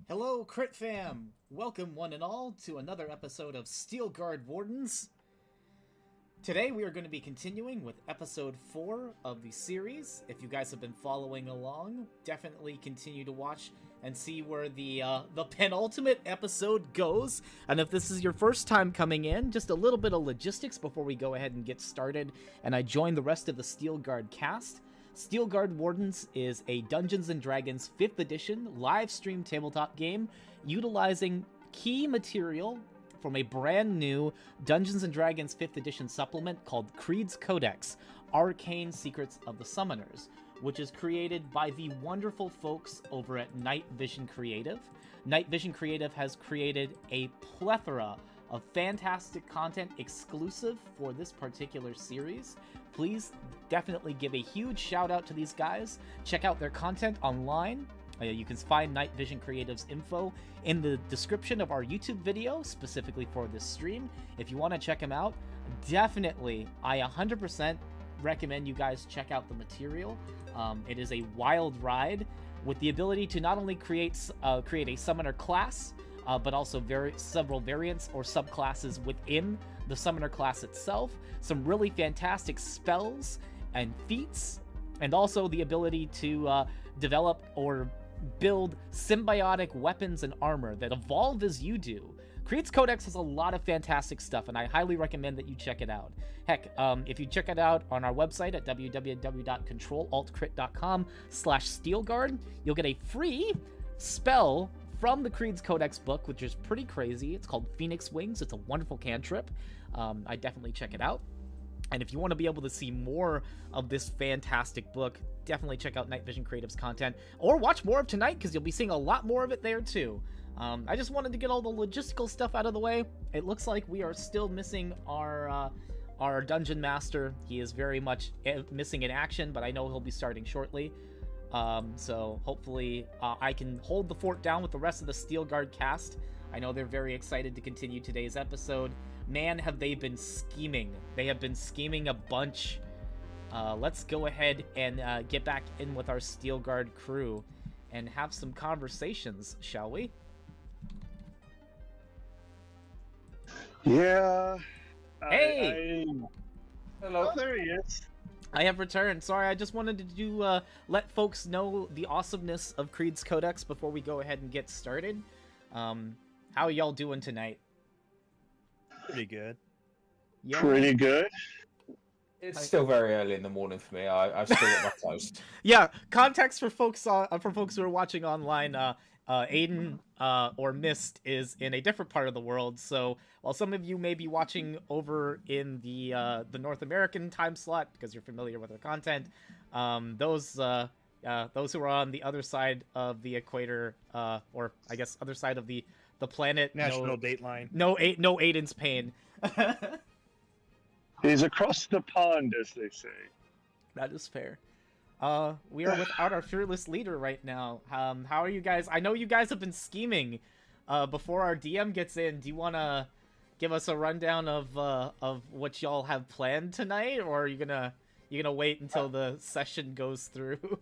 Hello, Crit Fam! Welcome, one and all, to another episode of Steelguard Wardens. Today we are going to be continuing with episode 4 of the series. If you guys have been following along, definitely continue to watch and see where the penultimate episode goes. And if this is your first time coming in, just a little bit of logistics before we go ahead and get started and I join the rest of the Steelguard cast. Steelguard Wardens is a Dungeons & Dragons 5th edition live-streamed tabletop game utilizing key material from a brand new Dungeons & Dragons 5th edition supplement called Creed's Codex, Arcane Secrets of the Summoners, which is created by the wonderful folks over at KnightVisionCreative. KnightVisionCreative has created a plethora of fantastic content exclusive for this particular series. Please definitely give a huge shout out to these guys. Check out their content online. You can find KnightVisionCreative's info in the description of our YouTube video, specifically for this stream. If you want to check them out, definitely, I 100% recommend you guys check out the material. It is a wild ride with the ability to not only create a summoner class, but also several variants or subclasses within the summoner class itself, some really fantastic spells and feats, and also the ability to develop or build symbiotic weapons and armor that evolve as you do. Creed's Codex has a lot of fantastic stuff, and I highly recommend that you check it out. Heck, if you check it out on our website at www.CtrlAltCrit.com/Steelguard, you'll get a free spell from the Creed's Codex book, which is pretty crazy. It's called Phoenix Wings. It's a wonderful cantrip. I definitely check it out. And if you want to be able to see more of this fantastic book, definitely check out KnightVisionCreative's content, or watch more of tonight, because you'll be seeing a lot more of it there too. I just wanted to get all the logistical stuff out of the way. It looks like we are still missing our Dungeon Master. He is very much missing in action, but I know he'll be starting shortly. So hopefully I can hold the fort down with the rest of the Steelguard cast. I know they're very excited to continue today's episode. Man, have they been scheming. They have been scheming a bunch. Let's go ahead and get back in with our Steelguard crew and have some conversations, shall we? Yeah. Hey! Hello. Oh, there he is. I have returned. Sorry, I just wanted to let folks know the awesomeness of Creed's Codex before we go ahead and get started. How are y'all doing tonight? Pretty good. Yeah. Pretty good. It's still very early in the morning for me. I've still got my toast. Yeah, context for folks who are watching online. Aiden or Mist is in a different part of the world, so while some of you may be watching over in the North American time slot because you're familiar with our content, those who are on the other side of the equator, or I guess other side of the planet, National Dateline. No Aiden's pain. He's across the pond, as they say. That is fair. We are without our fearless leader right now. How are you guys? I know you guys have been scheming. Before our DM gets in, do you want to give us a rundown of what y'all have planned tonight, or are you gonna wait until the session goes through?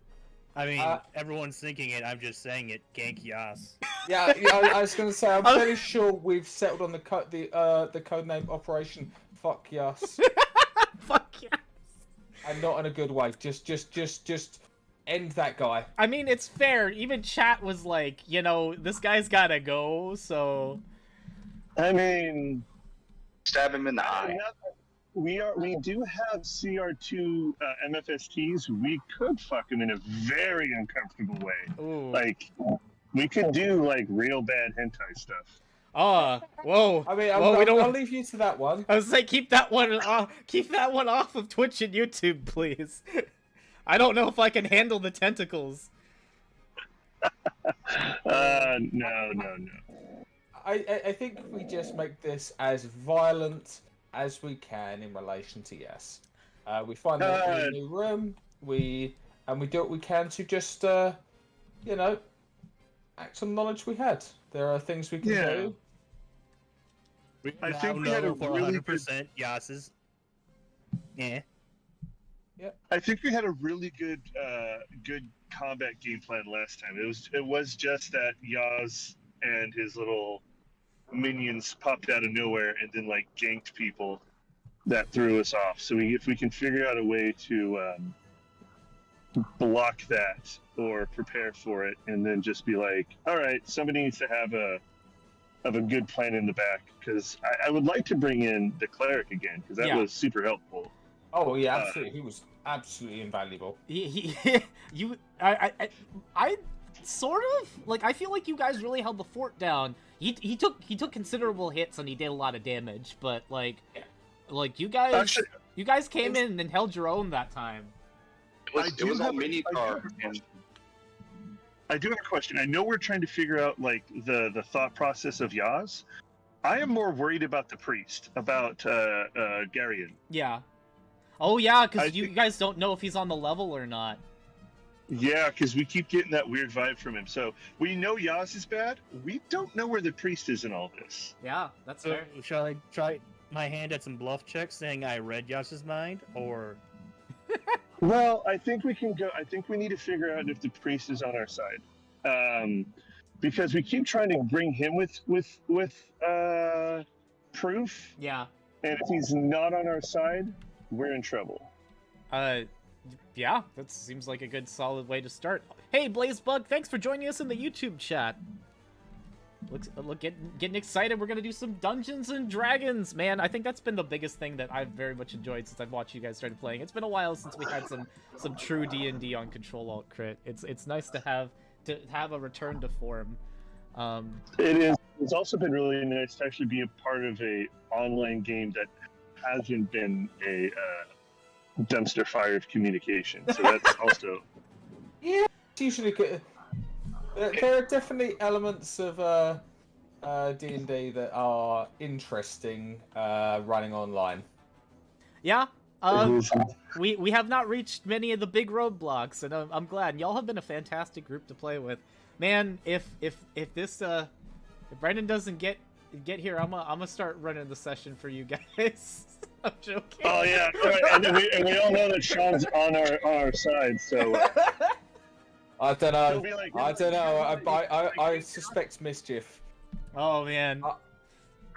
I mean, everyone's thinking it. I'm just saying it. Gank Yas. Yeah, I was going to say, I'm fairly sure we've settled on the codename Operation Fuck Yes. Fuck yes. And not in a good way. Just end that guy. I mean, it's fair. Even chat was like, this guy's gotta go. So, I mean, stab him in the eye. We do have CR2 MFSTs. We could fuck him in a very uncomfortable way. ooh. Like, we could do like real bad hentai stuff. Whoa. I mean, Well, I'll leave you to that one. I was like, keep that one off of Twitch and YouTube, please. I don't know if I can handle the tentacles. No. I think we just make this as violent as we can in relation to Yes. We find a new room. We do what we can to just act on the knowledge we had. There are things we can do. I think we had a for really 100% Yas's. Yeah. I think we had a really good combat game plan last time. It was just that Yaz and his little minions popped out of nowhere and then like ganked people that threw us off. So if we can figure out a way to block that or prepare for it, and then just be like, all right, somebody needs to have a good plan in the back, because I would like to bring in the cleric again, because that was super helpful. Oh yeah, absolutely. He was absolutely invaluable. I sort of like. I feel like you guys really held the fort down. He took considerable hits and he did a lot of damage, but like you guys came in and held your own that time. It was all mini car. I do have a question. I know we're trying to figure out like the thought process of Yaz. I am more worried about the priest, about Garion. Yeah. Oh yeah, because you guys don't know if he's on the level or not. Yeah, because we keep getting that weird vibe from him. So we know Yaz is bad. We don't know where the priest is in all this. Yeah, that's So, fair. shall I try my hand at some bluff checks saying I read Yas's mind, or? Well, I think we can go. I think we need to figure out if the priest is on our side, because we keep trying to bring him with proof. Yeah. And if he's not on our side, we're in trouble. Yeah, that seems like a good solid way to start. Hey, Blazebug, thanks for joining us in the YouTube chat. Getting excited. We're gonna do some Dungeons and Dragons, man. I think that's been the biggest thing that I've very much enjoyed since I've watched you guys started playing. It's been a while since we had some true D&D on CtrlAltCrit. It's nice to have a return to form. It is. It's also been really nice to actually be a part of a online game that hasn't been a dumpster fire of communication. So that's also. Yeah, it's usually good. There are definitely elements of D&D that are interesting running online. Yeah, we have not reached many of the big roadblocks, and I'm glad. Y'all have been a fantastic group to play with. Man, if Brendan doesn't get here, I'm gonna start running the session for you guys. I'm joking. Oh yeah, right. and we all know that Sean's on our side, so. I don't know. I don't know. I suspect mischief. Oh man.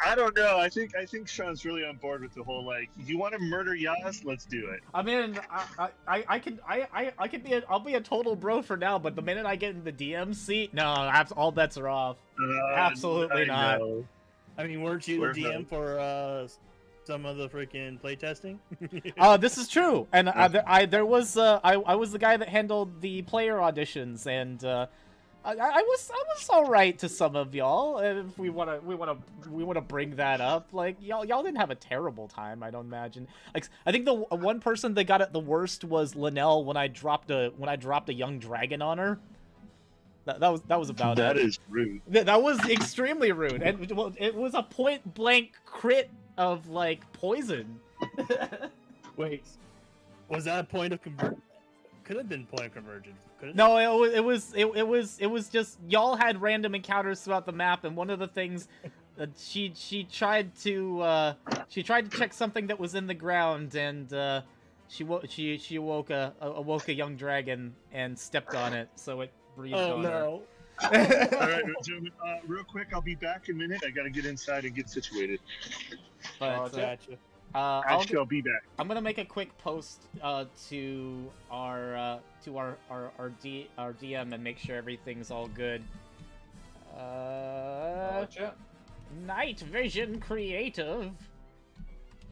I don't know. I think Sean's really on board with the whole like, you want to murder Yaz? Let's do it. I mean, I'll be a total bro for now, but the minute I get in the DM seat, no, all bets are off. Absolutely not. Know. I mean, weren't you the DM for some of the freaking playtesting? This is true, and I was the guy that handled the player auditions, and I was all right to some of y'all. If we wanna bring that up, like y'all didn't have a terrible time, I don't imagine. Like I think the one person that got it the worst was Linnell when I dropped a young dragon on her. That was about it. That is rude. That was extremely rude, and it was a point blank crit of like poison. Wait, was that a point of conversion? Could have been point of conversion. No, it was just y'all had random encounters throughout the map, and one of the things she tried to check something that was in the ground, and she awoke a young dragon and stepped on it, so it breathed on her. No. All right, gentlemen, real quick, I'll be back in a minute. I gotta get inside and get situated. But Gotcha. I'll be back. I'm gonna make a quick post to our DM and make sure everything's all good. KnightVisionCreative.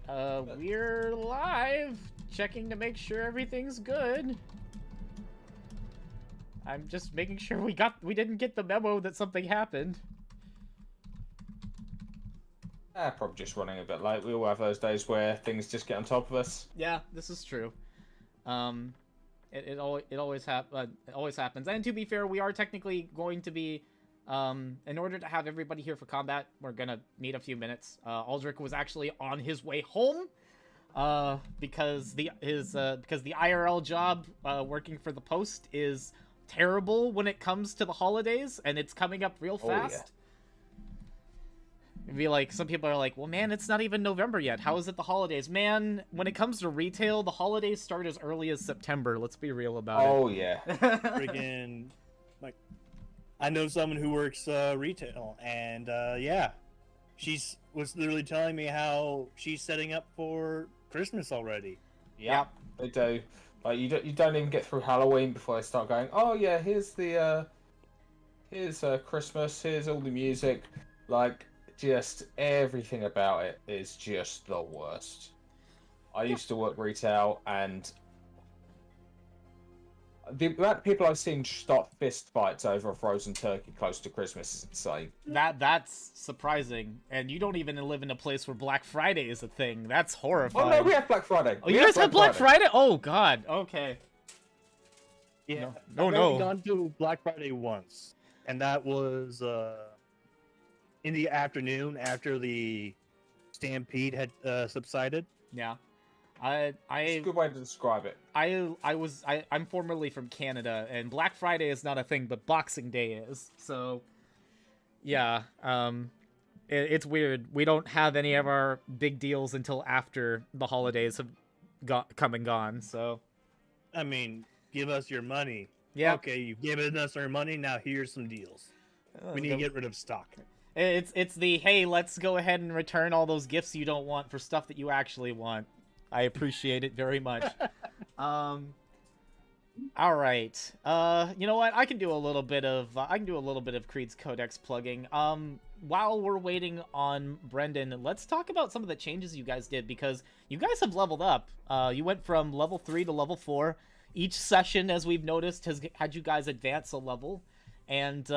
We're live, checking to make sure everything's good. I'm just making sure we didn't get the memo that something happened. Probably just running a bit late. We all have those days where things just get on top of us. Yeah, this is true. It always happens. And to be fair, we are technically going to be, in order to have everybody here for combat, we're gonna need a few minutes. Aldrich was actually on his way home, because the IRL job working for the Post is terrible when it comes to the holidays, and it's coming up real fast. It'd be like, some people are like, well, man, it's not even November yet. How is it the holidays? Man, when it comes to retail, the holidays start as early as September. Let's be real about Oh yeah. it. Friggin', like, I know someone who works retail, and yeah, was literally telling me how she's setting up for Christmas already. Yep, they do. Like you don't even get through Halloween before they start going, oh yeah, here's Christmas, here's all the music. Like, just everything about it is just the worst. I used to work retail, and the amount of people I've seen start fist fights over a frozen turkey close to Christmas is insane. That's surprising. And you don't even live in a place where Black Friday is a thing. That's horrifying. Oh no, we have Black Friday. Oh, you guys have Black Friday? Oh god. Okay. Yeah. No. I've only gone to Black Friday once, and that was in the afternoon after the stampede had subsided. Yeah. It's a good way to describe it. I'm formerly from Canada, and Black Friday is not a thing, but Boxing Day is. So, yeah, it's weird. We don't have any of our big deals until after the holidays have come and gone. So, I mean, give us your money. Yeah. Okay, you've given us our money. Now here's some deals. We need to get rid of stock. It's the, hey, let's go ahead and return all those gifts you don't want for stuff that you actually want. I appreciate it very much. All right. You know what? I can do a little bit of Creed's Codex plugging. While we're waiting on Brendan, let's talk about some of the changes you guys did, because you guys have leveled up. You went from level 3 to level 4. Each session, as we've noticed, has had you guys advance a level, and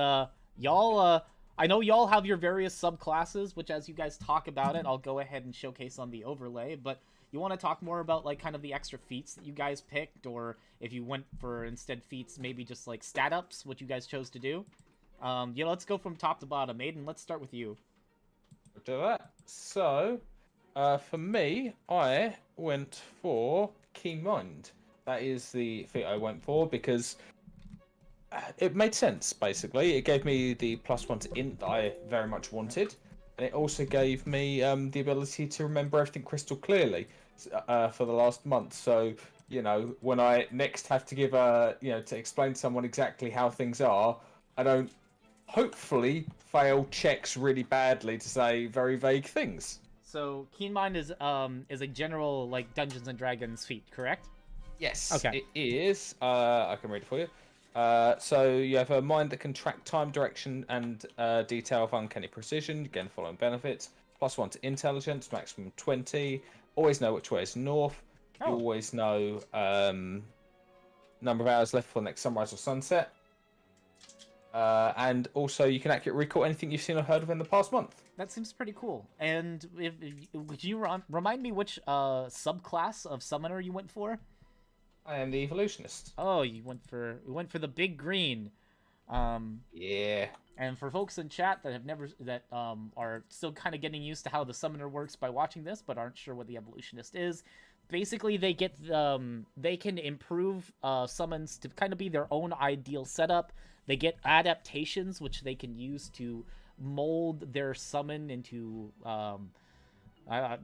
y'all. I know y'all have your various subclasses, which, as you guys talk about it, I'll go ahead and showcase on the overlay, but you want to talk more about, like, kind of the extra feats that you guys picked, or if you went for, instead, feats, maybe just, like, stat ups, what you guys chose to do? Let's go from top to bottom. Aiden, let's start with you. We'll do that. So, for me, I went for Keen Mind. That is the feat I went for, because it made sense, basically. It gave me the +1 to int that I very much wanted. And it also gave me the ability to remember everything crystal clearly for the last month. So, when I next have to give to explain to someone exactly how things are, I don't hopefully fail checks really badly to say very vague things. So, Keen Mind is a general, like, Dungeons and Dragons feat, correct? Yes, okay. It is. I can read it for you. So you have a mind that can track time, direction, and detail of uncanny precision. Again, following benefits. +1 to intelligence, maximum 20. Always know which way is north. You always know number of hours left for next sunrise or sunset. And also, you can accurately recall anything you've seen or heard of in the past month. That seems pretty cool. And would you remind me which subclass of summoner you went for? I am the evolutionist. Oh, you went for the big green. Yeah. And for folks in chat that are still kind of getting used to how the summoner works by watching this, but aren't sure what the evolutionist is, basically they can improve summons to kind of be their own ideal setup. They get adaptations which they can use to mold their summon into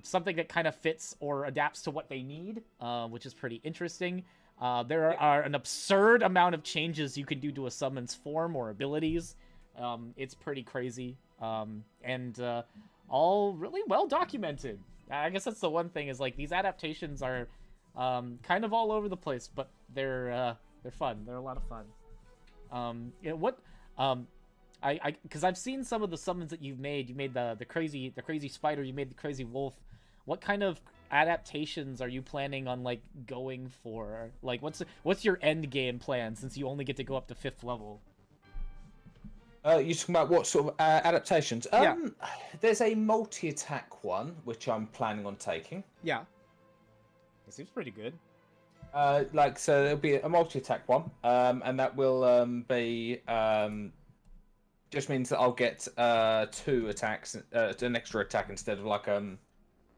something that kind of fits or adapts to what they need, which is pretty interesting. There are an absurd amount of changes you can do to a summon's form or abilities. It's pretty crazy, and all really well documented. I guess that's the one thing, is like these adaptations are kind of all over the place, but they're fun. They're a lot of fun. Because I've seen some of the summons that you've made. You made the crazy spider. You made the crazy wolf. What kind of adaptations are you planning on, like, going for? Like, what's your end game plan, since you only get to go up to 5th level? You talking about what sort of adaptations? Yeah. There's a multi-attack one which I'm planning on taking. Yeah. It seems pretty good. So there'll be a multi-attack one, and that will be just means that I'll get 2 attacks, an extra attack instead of like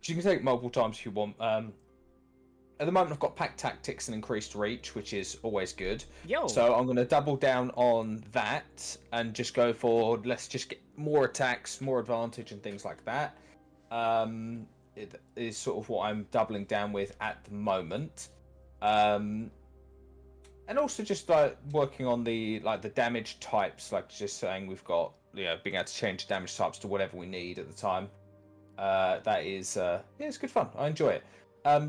you can take multiple times if you want. at the moment I've got pack tactics and increased reach, which is always good. Yo. So I'm going to double down on that and just go for, let's just get more attacks, more advantage and things like that. It is sort of what I'm doubling down with at the moment. And also just like working on the damage types, like just saying we've got, being able to change damage types to whatever we need at the time. That is, it's good fun. I enjoy it.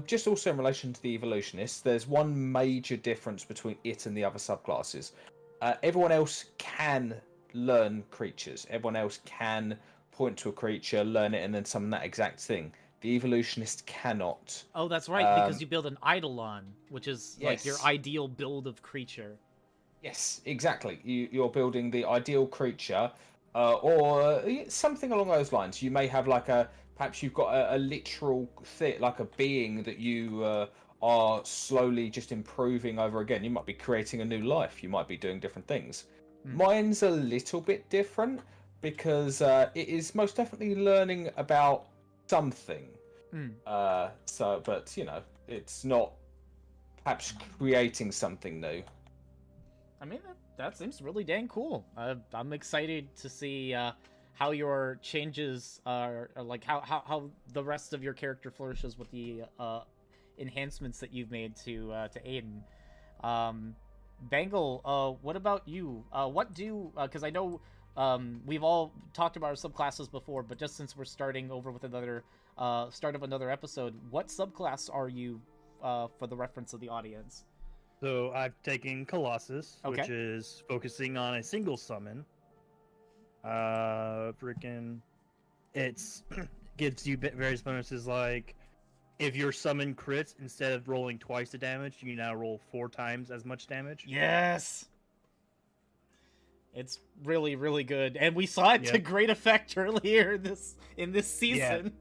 Just also in relation to the evolutionists, there's one major difference between it and the other subclasses. Everyone else can learn creatures. Everyone else can point to a creature, learn it, and then summon that exact thing. The evolutionist cannot. Oh, that's right, because you build an Eidolon, which is like your Yes. ideal build of creature. Yes, exactly. You're building the ideal creature, or something along those lines. You may have perhaps you've got a literal thing, like a being that you are slowly just improving over again. You might be creating a new life. You might be doing different things. Mine's a little bit different because it is most definitely learning about something. But it's not perhaps creating something new. I mean, that seems really dang cool. I'm excited to see how your changes are, like how the rest of your character flourishes with the enhancements that you've made to Aiden. Bangle, what about you? Because I know we've all talked about our subclasses before, but just since we're starting over with another start of another episode, what subclass are you for the reference of the audience? So I've taken Colossus, Okay. which is focusing on a single summon. It's gives you various bonuses, like if your summon crits, instead of rolling twice the damage, you now roll 4 times as much damage. Yes! It's really, really good. And we saw it to great effect earlier in this season.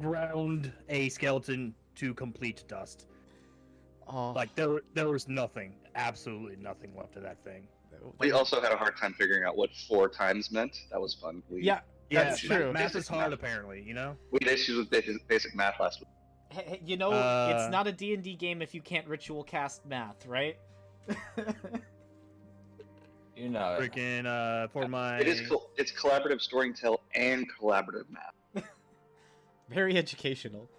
Ground a skeleton to complete dust. Oh. Like there was nothing, absolutely nothing left of that thing. We also had a hard time figuring out what 4 times meant. That was fun. That's true. Math is hard, apparently, We had issues with basic math last week. Hey, it's not a D&D game if you can't ritual cast math, right? For my... It's collaborative storytelling and collaborative math. Very educational.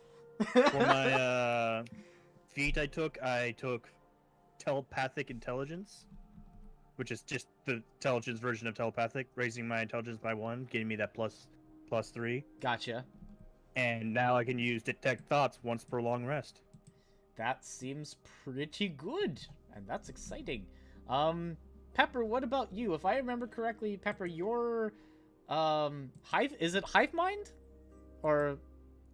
For my feat I took telepathic intelligence, which is just the intelligence version of telepathic, raising my intelligence by 1, getting me that plus 3. Gotcha. And now I can use detect thoughts once per long rest. That seems pretty good, and that's exciting. Pepper, what about you? If I remember correctly, Pepper, your is it Hive Mind? Or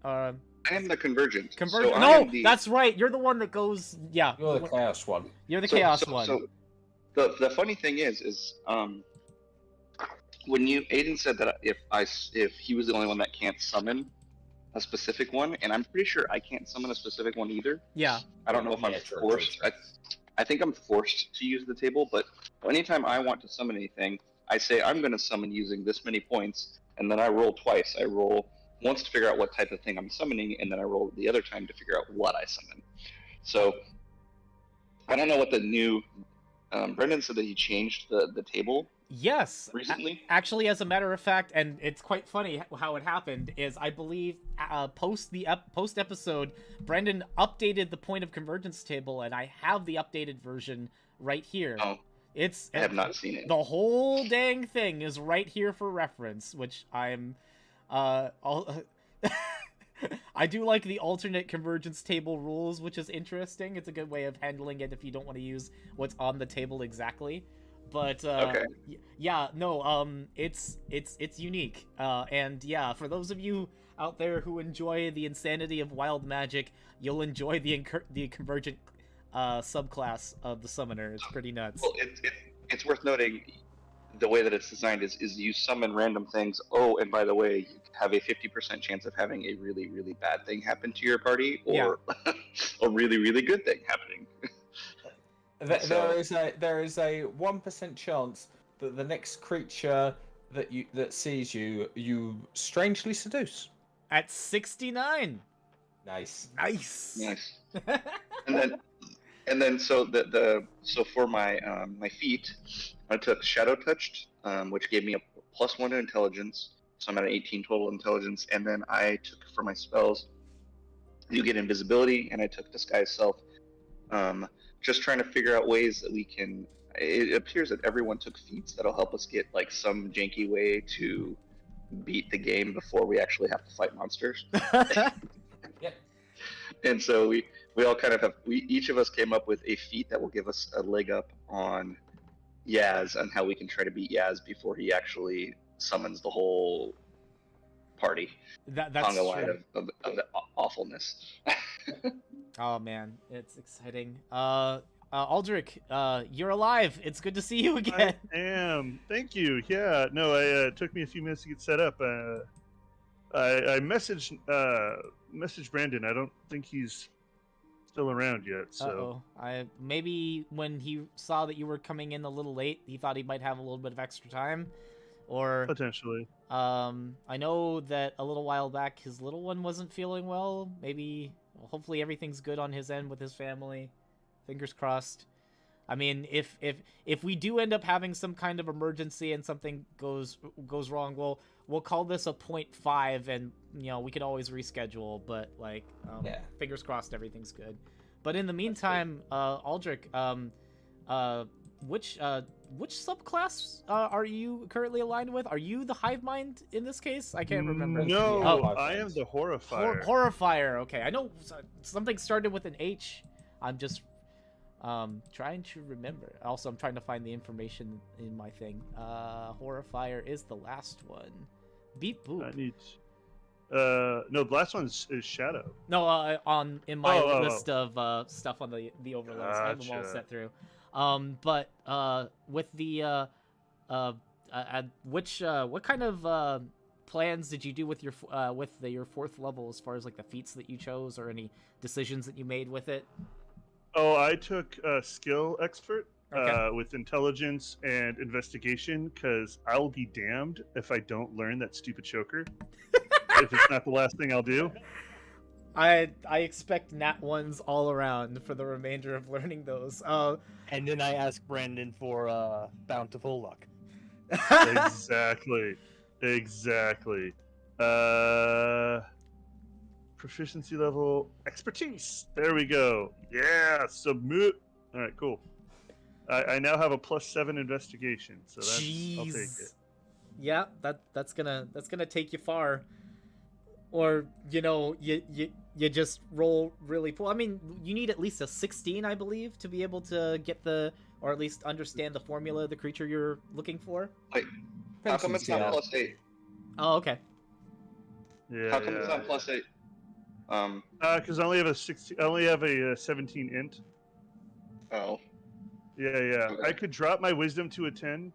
I am the Convergent. Convergent. So No, that's right. You're the one that goes. Yeah. You're the Chaos one. You're the Chaos one. So the funny thing is when Aiden said that if he was the only one that can't summon a specific one, and I'm pretty sure I can't summon a specific one either. Yeah. I don't know if I'm forced. I think I'm forced to use the table, but anytime I want to summon anything, I say I'm going to summon using this many points, and then I roll twice. I roll once to figure out what type of thing I'm summoning, and then I roll the other time to figure out what I summon. So I don't know what the new... Brendan said that he changed the table. Yes. Recently? Actually, as a matter of fact, and it's quite funny how it happened, is I believe post episode, Brendan updated the point of convergence table, and I have the updated version right here. Oh, I have not seen it. The whole dang thing is right here for reference, which I'm... I do like the alternate convergence table rules, which is interesting. It's a good way of handling it if you don't want to use what's on the table exactly. But okay. Yeah, no, it's unique. And yeah, for those of you out there who enjoy the insanity of wild magic, you'll enjoy the convergent subclass of the summoner. It's pretty nuts. Well, it's worth noting the way that it's designed is you summon random things. Oh, and by the way, you have a 50% chance of having a really, really bad thing happen to your party, or a really, really good thing happening. There is a 1% chance that the next creature that sees you strangely seduce. At 69. Nice. Nice. And then so so for my my feat, I took Shadow Touched, which gave me a +1 to intelligence, so I'm at an 18 total intelligence. And then I took for my spells, you get invisibility, and I took Disguise Self. Just trying to figure out ways that we can. It appears that everyone took feats that'll help us get like some janky way to beat the game before we actually have to fight monsters. Yep. And so we all kind of have, each of us came up with a feat that will give us a leg up on Yaz and how we can try to beat Yaz before he actually summons the whole party. That's on the true. line of the awfulness. Oh man, it's exciting. Aldrich, you're alive. It's good to see you again. I am. Thank you. Yeah. No, it took me a few minutes to get set up. I messaged Brandon. I don't think he's still around yet. So Maybe when he saw that you were coming in a little late, he thought he might have a little bit of extra time, or potentially. I know that a little while back his little one wasn't feeling well. Hopefully everything's good on his end with his family. Fingers crossed. I mean, if we do end up having some kind of emergency and something goes wrong, we'll call this a 0.5, and we could always reschedule. But fingers crossed, everything's good. But in the meantime, Aldrich, which subclass are you currently aligned with? Are you the hive mind in this case? I can't remember. No, Oh. I am the horrifier. Horrifier. Okay, I know something started with an H. I'm just trying to remember. Also, I'm trying to find the information in my thing. Horrifier is the last one. Beep boop. I need. No, the last one is Shadow. No, in my list of stuff on the overlays, I have them all Gotcha. set through. But with the what kind of plans did you do with your your 4th level as far as like the feats that you chose or any decisions that you made with it? Oh, I took skill expert Okay. with intelligence and investigation, because I will be damned if I don't learn that stupid choker. If it's not the last thing I'll do. I expect nat ones all around for the remainder of learning those. And then I ask Brandon for bountiful luck. Exactly. Proficiency level, expertise. There we go. Yeah, submit. All right, cool. I now have a +7 investigation, so I'll take it. Yeah, that's gonna take you far. Or you just roll really poor. I mean, you need at least a 16, I believe, to be able to get or at least understand the formula of the creature you're looking for. Wait, how come it's not +8? Oh, okay. Yeah. How come it's not +8? Because I only have a 16. I only have a 17 int. Oh. Yeah. Okay. I could drop my wisdom to a 10.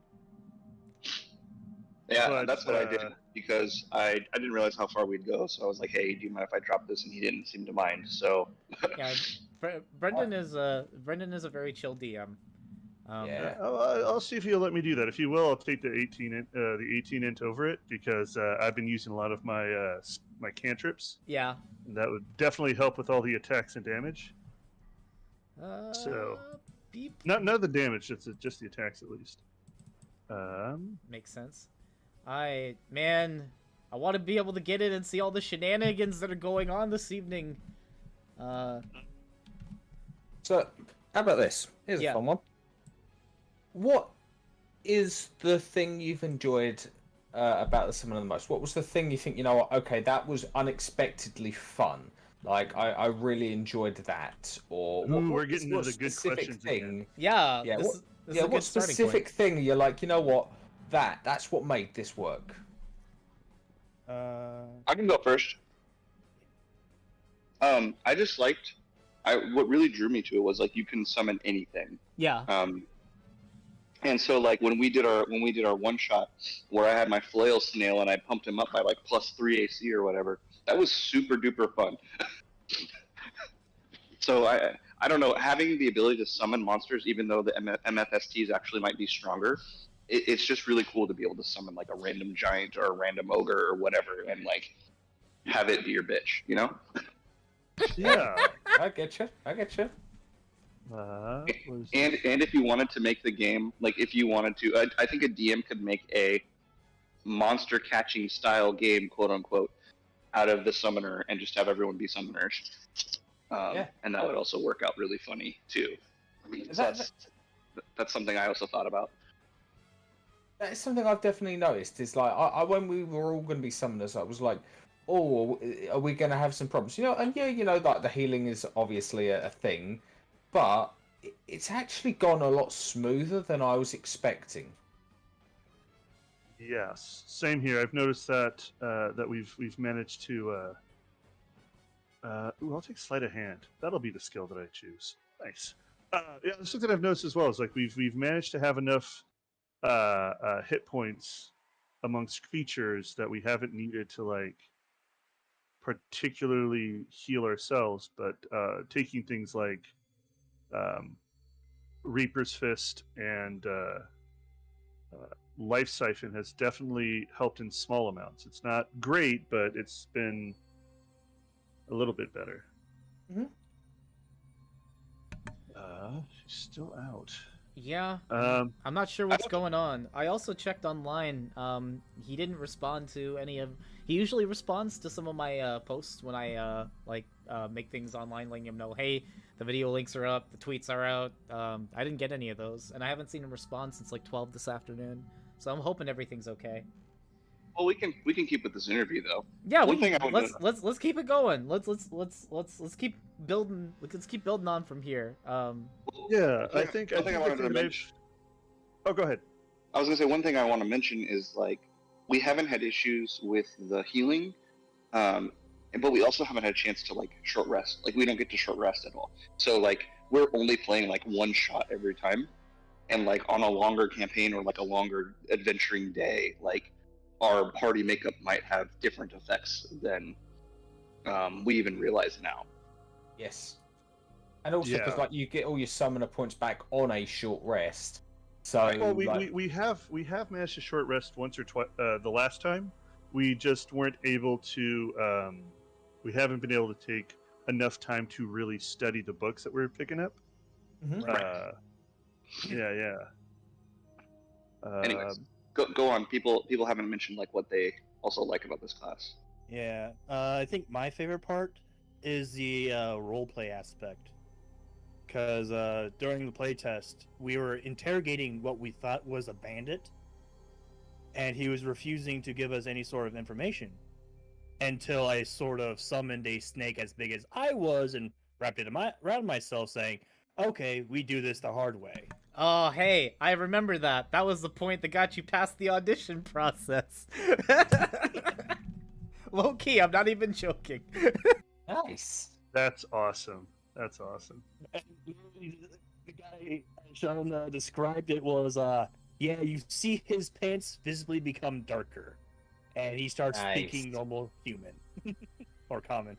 Yeah, But, that's what I did, because I didn't realize how far we'd go, so I was like, hey, do you mind if I drop this? And he didn't seem to mind, so... Yeah, Brendan is a very chill DM. Yeah. I'll see if he'll let me do that. If he will, I'll take the 18 int over it, because I've been using a lot of my my cantrips. Yeah. And that would definitely help with all the attacks and damage. So, beep. none of the damage, just the attacks at least. Makes sense. I want to be able to get in and see all the shenanigans that are going on this evening. So, how about this? Here's a fun one. What is the thing you've enjoyed about the summon the most? What was the thing you think, okay, that was unexpectedly fun. Like, I really enjoyed that. Or we're getting into the good specific questions thing? again. Yeah. Yeah. This is a What good starting specific point. thing you're like, you know what? That's what made this work. I can go first. I just liked... what really drew me to it was, like, you can summon anything. Yeah. And so, like, when we did our one shot where I had my flail snail and I pumped him up by like +3 AC or whatever, that was super duper fun. So I don't know, having the ability to summon monsters, even though the MFSTs actually might be stronger, it's just really cool to be able to summon like a random giant or a random ogre or whatever, and like have it be your bitch, Yeah. I get you. And if you wanted to make the game, like if you wanted to, I think a DM could make a monster catching style game, quote unquote, out of the summoner and just have everyone be summoners. And that would also work out really funny too. So that's something I also thought about. That's something I've definitely noticed. It's like I when we were all going to be summoners, I was like, "Oh, are we going to have some problems?" And like the healing is obviously a thing, but it's actually gone a lot smoother than I was expecting. Yes, same here. I've noticed that that we've managed to. I'll take sleight of hand. That'll be the skill that I choose. Nice. Yeah, the thing that I've noticed as well is like we've managed to have enough hit points amongst creatures that we haven't needed to like particularly heal ourselves, but taking things like Reaper's Fist and Life Siphon has definitely helped in small amounts. It's not great, but it's been a little bit better. Mm-hmm. She's still out. Yeah, I'm not sure what's going on. I also checked online. He didn't respond to any of. He usually responds to some of my posts when I make things online, letting him know, hey, the video links are up, the tweets are out. I didn't get any of those, and I haven't seen him respond since like 12 this afternoon. So I'm hoping everything's okay. Well, we can keep with this interview though. Yeah, let's keep it going. Let's keep building. Let's keep building on from here. Yeah, I think I wanted to mention. Oh, go ahead. I was gonna say one thing I want to mention is like we haven't had issues with the healing, but we also haven't had a chance to like short rest. Like we don't get to short rest at all. So like we're only playing like one shot every time, and like on a longer campaign or like a longer adventuring day, like our party makeup might have different effects than we even realize now. Yes. And also because like you get all your summoner points back on a short rest. So well, we have managed to short rest once or twice the last time. We just weren't able to we haven't been able to take enough time to really study the books that we're picking up. Mm-hmm. Anyways, go on. People haven't mentioned like what they also like about this class. Yeah, I think my favorite part is the roleplay aspect. Because during the playtest, we were interrogating what we thought was a bandit, and he was refusing to give us any sort of information until I sort of summoned a snake as big as I was and wrapped it around myself, saying, okay, we do this the hard way. Oh, hey, I remember that. That was the point that got you past the audition process. Low key, I'm not even joking. Nice. That's awesome. That's awesome. The guy Sean described it was, yeah, you see his pants visibly become darker, and he starts speaking normal human or common.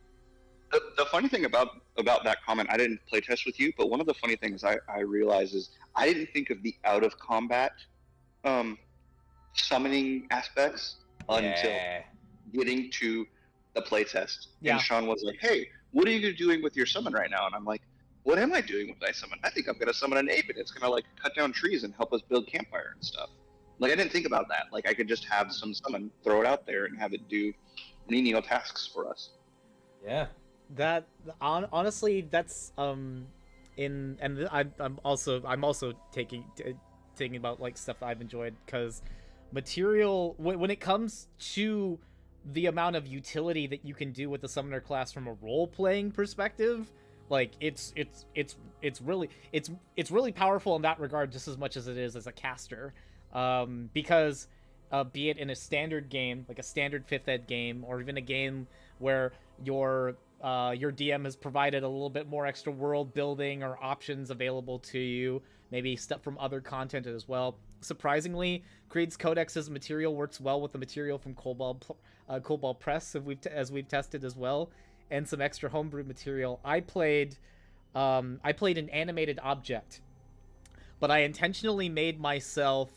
The funny thing about that comment, I didn't playtest with you, but one of the funny things I realized is I didn't think of the out of combat summoning aspects until getting to the playtest. Yeah. And Sean was like, hey, what are you doing with your summon right now? And I'm like, what am I doing with my summon? I think I'm going to summon an ape, and it's going to like cut down trees and help us build campfire and stuff. Like, I didn't think about that. Like, I could just have some summon, throw it out there, and have it do menial tasks for us. Yeah. That honestly, that's I'm also thinking about like stuff that I've enjoyed, because material when it comes to the amount of utility that you can do with the summoner class from a role-playing perspective, like it's really powerful in that regard, just as much as it is as a caster, because be it in a standard game, like a standard 5th ed game, or even a game where your DM has provided a little bit more extra world building or options available to you, maybe stuff from other content as well. Surprisingly, Creed's Codex's material works well with the material from Cobalt Press, as we've tested as well, and some extra homebrew material. I played an animated object, but I intentionally made myself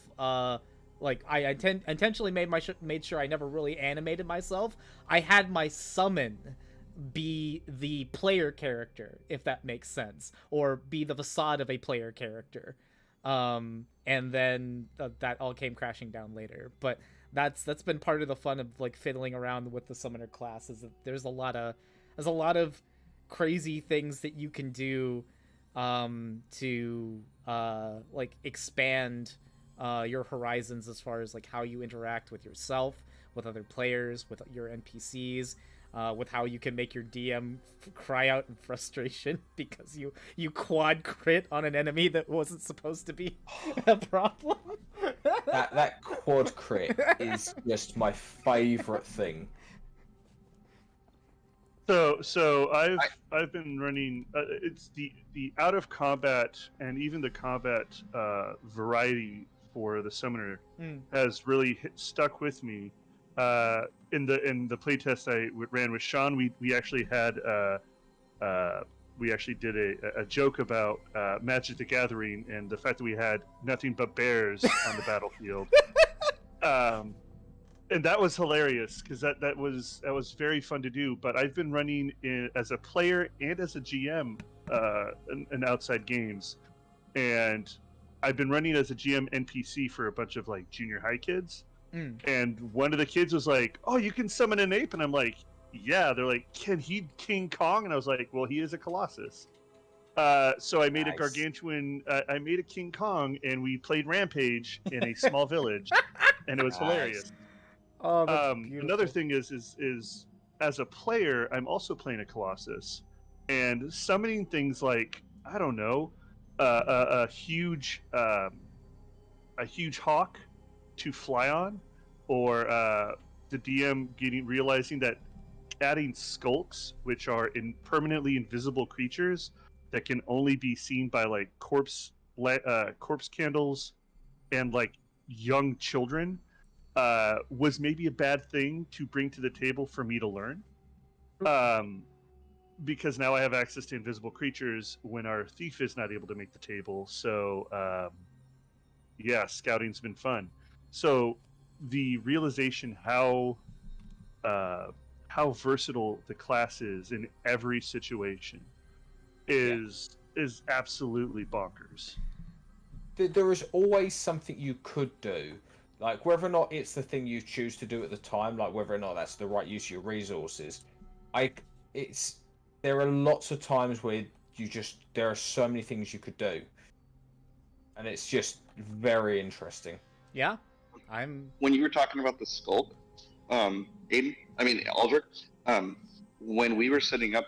intentionally made sure I never really animated myself. I had my summon be the player character, if that makes sense, or be the facade of a player character. And then that all came crashing down later. But that's been part of the fun of like fiddling around with the summoner class, is that there's a lot of crazy things that you can do to like expand your horizons as far as like how you interact with yourself, with other players, with your NPCs, with how you can make your DM cry out in frustration because you quad crit on an enemy that wasn't supposed to be a problem. That quad crit is just my favorite thing. So I've been running. It's the out of combat and even the combat variety for the summoner has really stuck with me. In the playtest I ran with Sean, we actually had we actually did a joke about Magic the Gathering and the fact that we had nothing but bears on the battlefield. And that was hilarious because that was very fun to do. But I've been running as a player and as a GM in outside games, and I've been running as a GM NPC for a bunch of like junior high kids. And one of the kids was like, "Oh, you can summon an ape," and I'm like, "Yeah." They're like, "Can he King Kong?" And I was like, "Well, he is a Colossus." So I made a gargantuan. I made a King Kong, and we played Rampage in a small village, and it was hilarious. Oh, that's beautiful. Another thing is as a player, I'm also playing a Colossus, and summoning things like, I don't know, a huge hawk to fly on, or the DM realizing that adding skulks, which are permanently invisible creatures that can only be seen by like corpse candles and like young children, was maybe a bad thing to bring to the table for me to learn. Because now I have access to invisible creatures when our thief is not able to make the table. So yeah, scouting's been fun. So the realization how versatile the class is in every situation is absolutely bonkers. There is always something you could do, like whether or not it's the thing you choose to do at the time, like whether or not that's the right use of your resources. There are lots of times where there are so many things you could do, and it's just very interesting. Yeah, When you were talking about the skulk, Aldrich, when we were setting up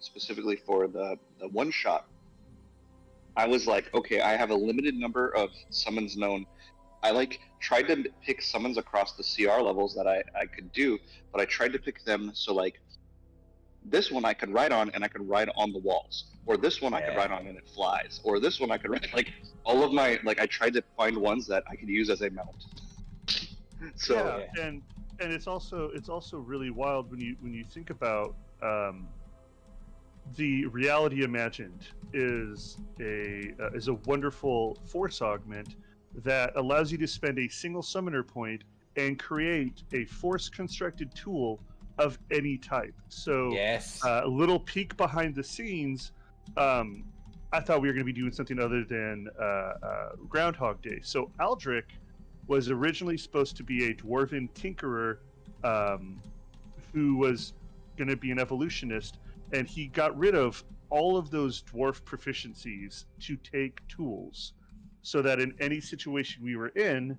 specifically for the one shot, I was like, okay, I have a limited number of summons known. I tried to pick summons across the CR levels that I could do, but I tried to pick them so like this one I could ride on and I could ride on the walls, or this one I could ride on and it flies, or this one I could ride all of my I tried to find ones that I could use as a mount. So and it's also really wild when you think about the reality imagined is a wonderful force augment that allows you to spend a single summoner point and create a force constructed tool of any type. So a little peek behind the scenes, I thought we were going to be doing something other than Groundhog Day. So Aldrich was originally supposed to be a dwarven tinkerer who was going to be an evolutionist, and he got rid of all of those dwarf proficiencies to take tools, so that in any situation we were in,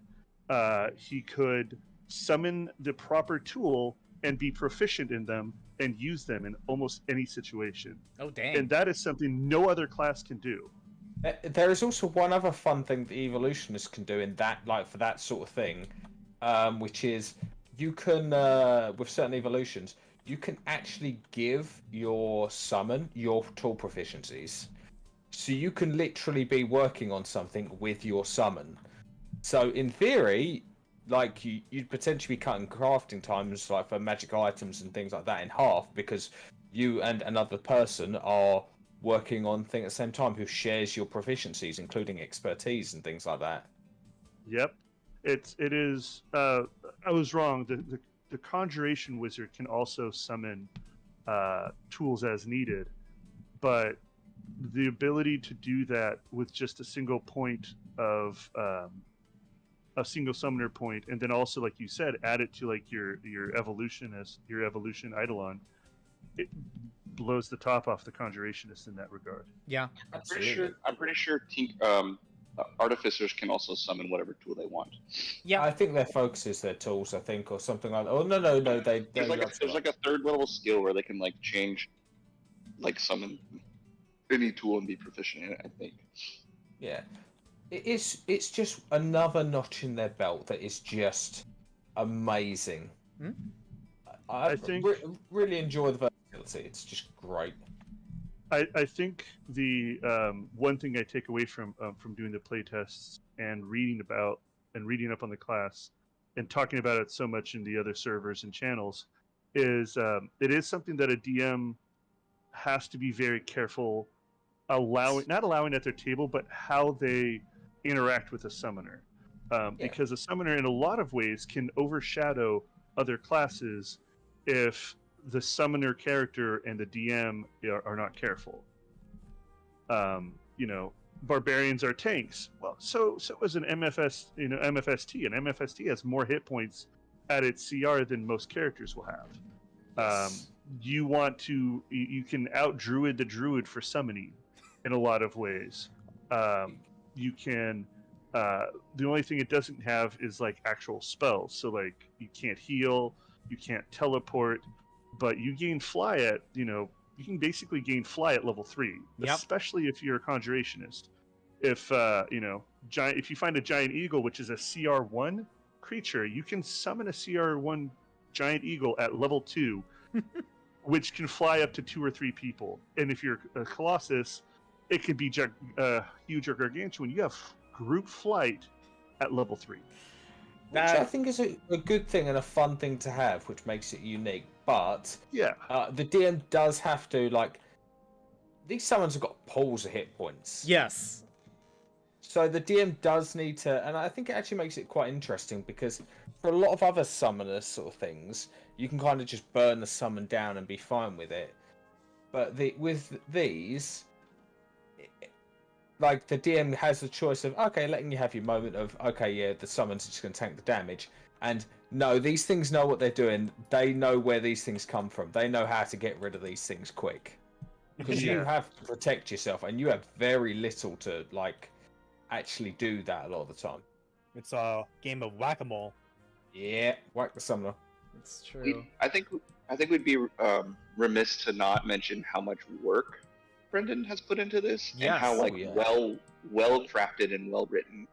he could summon the proper tool and be proficient in them and use them in almost any situation. Oh, dang. And that is something no other class can do. There is also one other fun thing the evolutionists can do in that, for that sort of thing, which is you can, with certain evolutions, you can actually give your summon your tool proficiencies. So you can literally be working on something with your summon. So in theory, you'd potentially be cutting crafting times for magic items and things like that in half, because you and another person are working on things at the same time who shares your proficiencies, including expertise and things like that. Yep. It is I was wrong. The conjuration wizard can also summon tools as needed, but the ability to do that with just a single point of a single summoner point, and then also, like you said, add it to like your evolution as your evolution eidolon, it blows the top off the conjurationist in that regard. Yeah, I'm pretty sure artificers can also summon whatever tool they want. yeah. I think their focus is their tools, I think, or something like that. Oh, no, they... There's like a third level skill where they can like change, like summon any tool and be proficient in it, I think. Yeah. It's just another notch in their belt that is just amazing. Hmm? I think really enjoy the versatility. It's just great. I think the one thing I take away from doing the playtests and reading up on the class and talking about it so much in the other servers and channels is it is something that a DM has to be very careful not allowing at their table, but how they interact with a summoner, because a summoner in a lot of ways can overshadow other classes if the summoner character and the DM are not careful. Barbarians are tanks. Well, so is an MFST. An MFST has more hit points at its CR than most characters will have. You can out druid the druid for summoning in a lot of ways. You can. The only thing it doesn't have is like actual spells. So like you can't heal, you can't teleport, but you gain fly at you can basically gain fly at level 3, especially if you're a conjurationist. If if you find a giant eagle, which is a CR1 creature, you can summon a CR1 giant eagle at level 2, which can fly up to 2 or 3 people. And if you're a colossus, it could be huge or gargantuan. You have group flight at level 3. Which I think is a good thing and a fun thing to have, which makes it unique. But the DM does have to, like, these summons have got pools of hit points. Yes. So the DM does need to, and I think it actually makes it quite interesting because for a lot of other summoners sort of things, you can kind of just burn the summon down and be fine with it. But with these, like, the DM has the choice of, okay, letting you have your moment of, okay, yeah, the summon's just going to tank the damage. And no, these things know what they're doing. They know where these things come from. They know how to get rid of these things quick. Because you have to protect yourself, and you have very little to, like, actually do that a lot of the time. It's a game of whack-a-mole. Yeah, whack the summoner. It's true. I think we'd be remiss to not mention how much work Brendan has put into this, and how well crafted and well written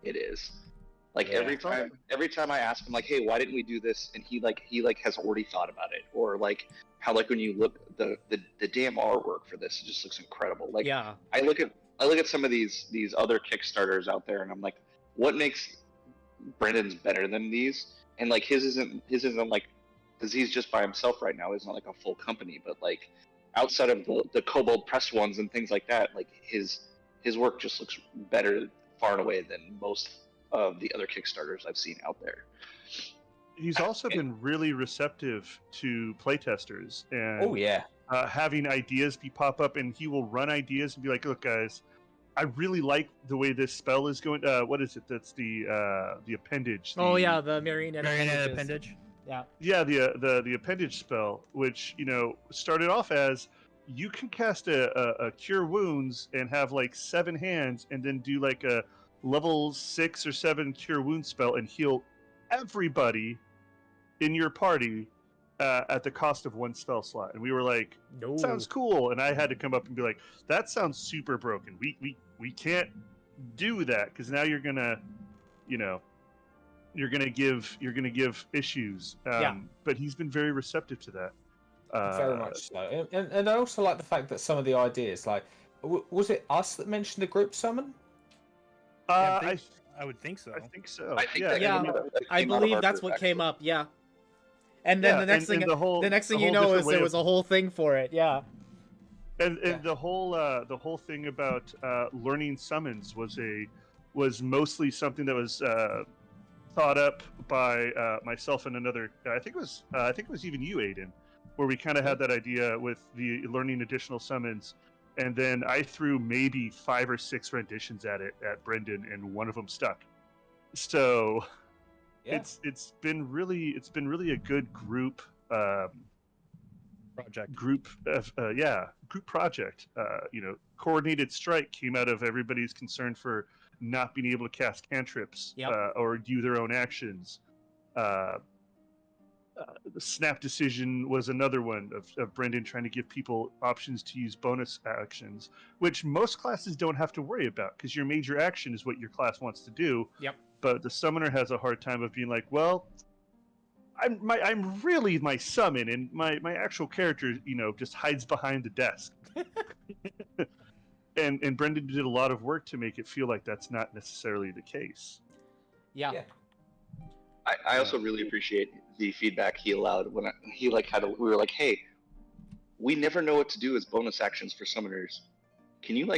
it is. Like every time I ask him, like, hey, why didn't we do this? And he has already thought about it. Or like how, like, when you look the damn artwork for this, it just looks incredible. Like, I look at some of these other Kickstarters out there, and I'm like, what makes Brendan's better than these? And like his isn't like, because he's just by himself right now. It's not like a full company, but like outside of the Kobold Press ones and things like that, like his work just looks better far and away than most of the other Kickstarters I've seen out there. He's also been really receptive to playtesters and having ideas pop up, and he will run ideas and be like, look guys, I really like the way this spell is going. What is it? That's the appendage. The marionette appendage. Yeah, the appendage spell, which started off as you can cast a cure wounds and have like 7 hands, and then do like a level 6 or 7 cure wounds spell and heal everybody in your party at the cost of 1 spell slot. And we were like, no. Sounds cool. And I had to come up and be like, that sounds super broken. We can't do that, because now you're gonna give issues. But he's been very receptive to that. Very much so. And I also like the fact that some of the ideas, like, was it us that mentioned the group summon? I would think so. I think so. I believe that's what came up. Yeah. And then the next thing you know is there was a whole thing for it. Yeah. And the whole thing about learning summons was mostly something that was thought up by myself and another. I think it was even you, Aiden. where we kind of had that idea with the learning additional summons, and then I threw maybe 5 or 6 renditions at Brendan, and one of them stuck. So Yeah. it's been really a good group Project. group project. Coordinated strike came out of everybody's concern for not being able to cast cantrips or do their own actions. The snap decision was another one of Brendan trying to give people options to use bonus actions, which most classes don't have to worry about because your major action is what your class wants to do. Yep. But the summoner has a hard time of being like, well, I'm really my summon, and my actual character, just hides behind the desk. and Brendan did a lot of work to make it feel like that's not necessarily the case. Yeah. I also really appreciate the feedback he allowed when we were like, hey, we never know what to do as bonus actions for summoners. Can you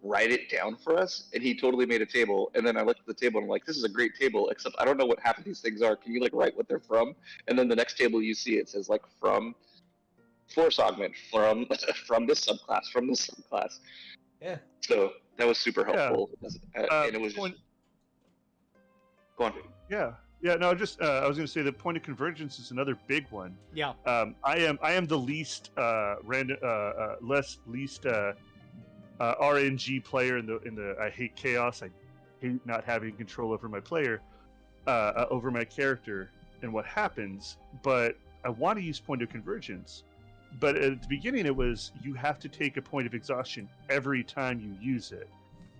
write it down for us? And he totally made a table. And then I looked at the table and I'm like, this is a great table, except I don't know what half of these things are. Can you write what they're from? And then the next table you see, it says from force augment, from this subclass. Yeah. So that was super helpful. And it was just... Go on. Yeah. Yeah, no, just I was going to say the point of convergence is another big one. Yeah. I am the least RNG player in the. I hate chaos. I hate not having control over my player, over my character and what happens. But I want to use point of convergence. But at the beginning, it was you have to take a point of exhaustion every time you use it.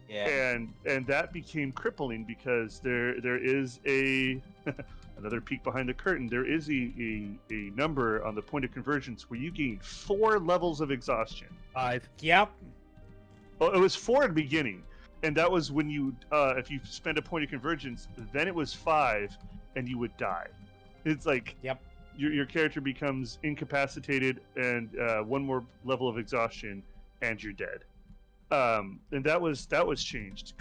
Yeah. And that became crippling because there is a another peek behind the curtain. There is a number on the point of convergence where you gain 4 levels of exhaustion. 5. Yep. Well, it was 4 at the beginning, and that was when you if you spend a point of convergence, then it was 5, and you would die. It's like your character becomes incapacitated, and 1 more level of exhaustion, and you're dead. And that was changed.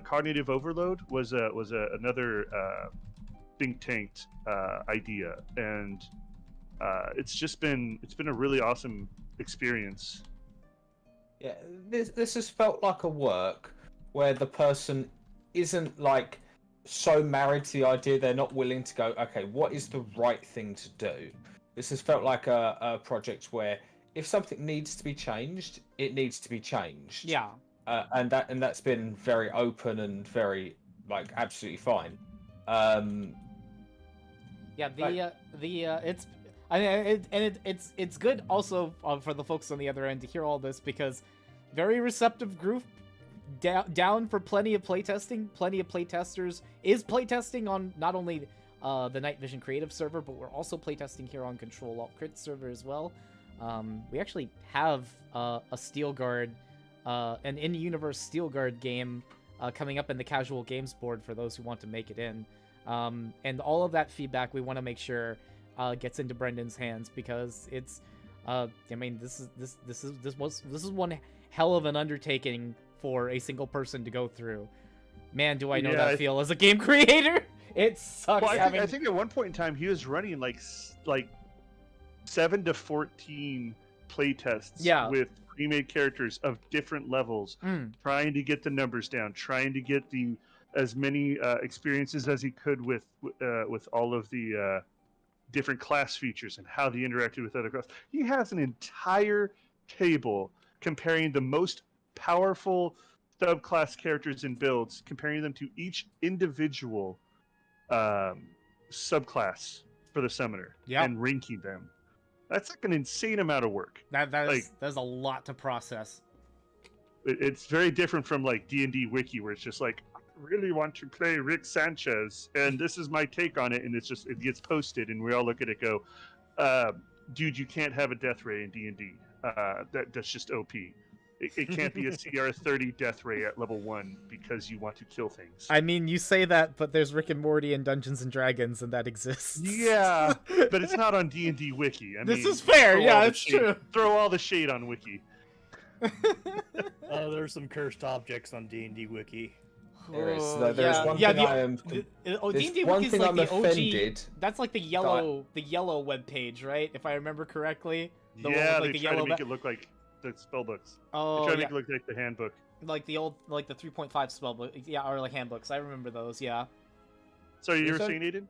Cognitive overload was another think tanked idea, and it's been a really awesome experience. Yeah, this has felt like a work where the person isn't so married to the idea they're not willing to go, okay, what is the right thing to do? This has felt like a project where if something needs to be changed, it needs to be changed. Yeah. And that's been very open and very absolutely fine. It's good also for the folks on the other end to hear all this because very receptive group, down for plenty of playtesting. Plenty of playtesters is playtesting on not only the KnightVisionCreative server, but we're also playtesting here on CtrlAltCrit server as well. We actually have a Steelguard, an in-universe Steelguard game coming up in the casual games board for those who want to make it in. And all of that feedback we want to make sure gets into Brendan's hands because it's this is one hell of an undertaking for a single person to go through. Man, do I know that feel as a game creator. It sucks. Well, I think at one point in time he was running like 7 to 14 playtests with pre-made characters of different levels, trying to get the numbers down, trying to get as many experiences as he could with all of the different class features and how they interacted with other classes. He has an entire table comparing the most powerful subclass characters and builds, comparing them to each individual subclass for the summoner and ranking them. That's an insane amount of work. That's a lot to process. It's very different from D&D Wiki, where it's just I really want to play Rick Sanchez, and this is my take on it, and it gets posted, and we all look at it and go, dude, you can't have a death ray in D&D. That's just OP. It can't be a CR 30 death ray at level 1 because you want to kill things. I mean, you say that, but there's Rick and Morty in Dungeons and Dragons, and that exists. Yeah, but it's not on D&D Wiki. This is fair. Yeah, it's true. Throw all the shade on Wiki. There's some cursed objects on D&D Wiki. There is. Oh, There is one yeah, thing I am. D&D There's one is thing like I'm the offended. OG. That's like the yellow web page, right? If I remember correctly. The one Yeah, with, like, they the try to yellow make it look like the spell books. They Oh, try to yeah. make it look like the handbook. Like the old, like the 3.5 spell book, yeah, or like handbooks. I remember those, yeah. Sorry, you were So- saying, Aiden?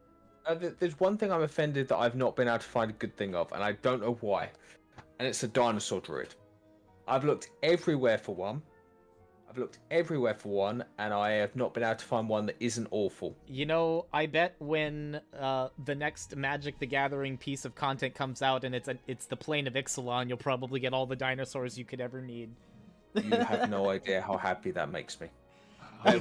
There's one thing I'm offended that I've not been able to find a good thing of, and I don't know why. And it's a dinosaur druid. I've looked everywhere for one. And I have not been able to find one that isn't awful. You know, I bet when the next Magic the Gathering piece of content comes out and it's the plane of Ixalan, you'll probably get all the dinosaurs you could ever need. You have no idea how happy that makes me. There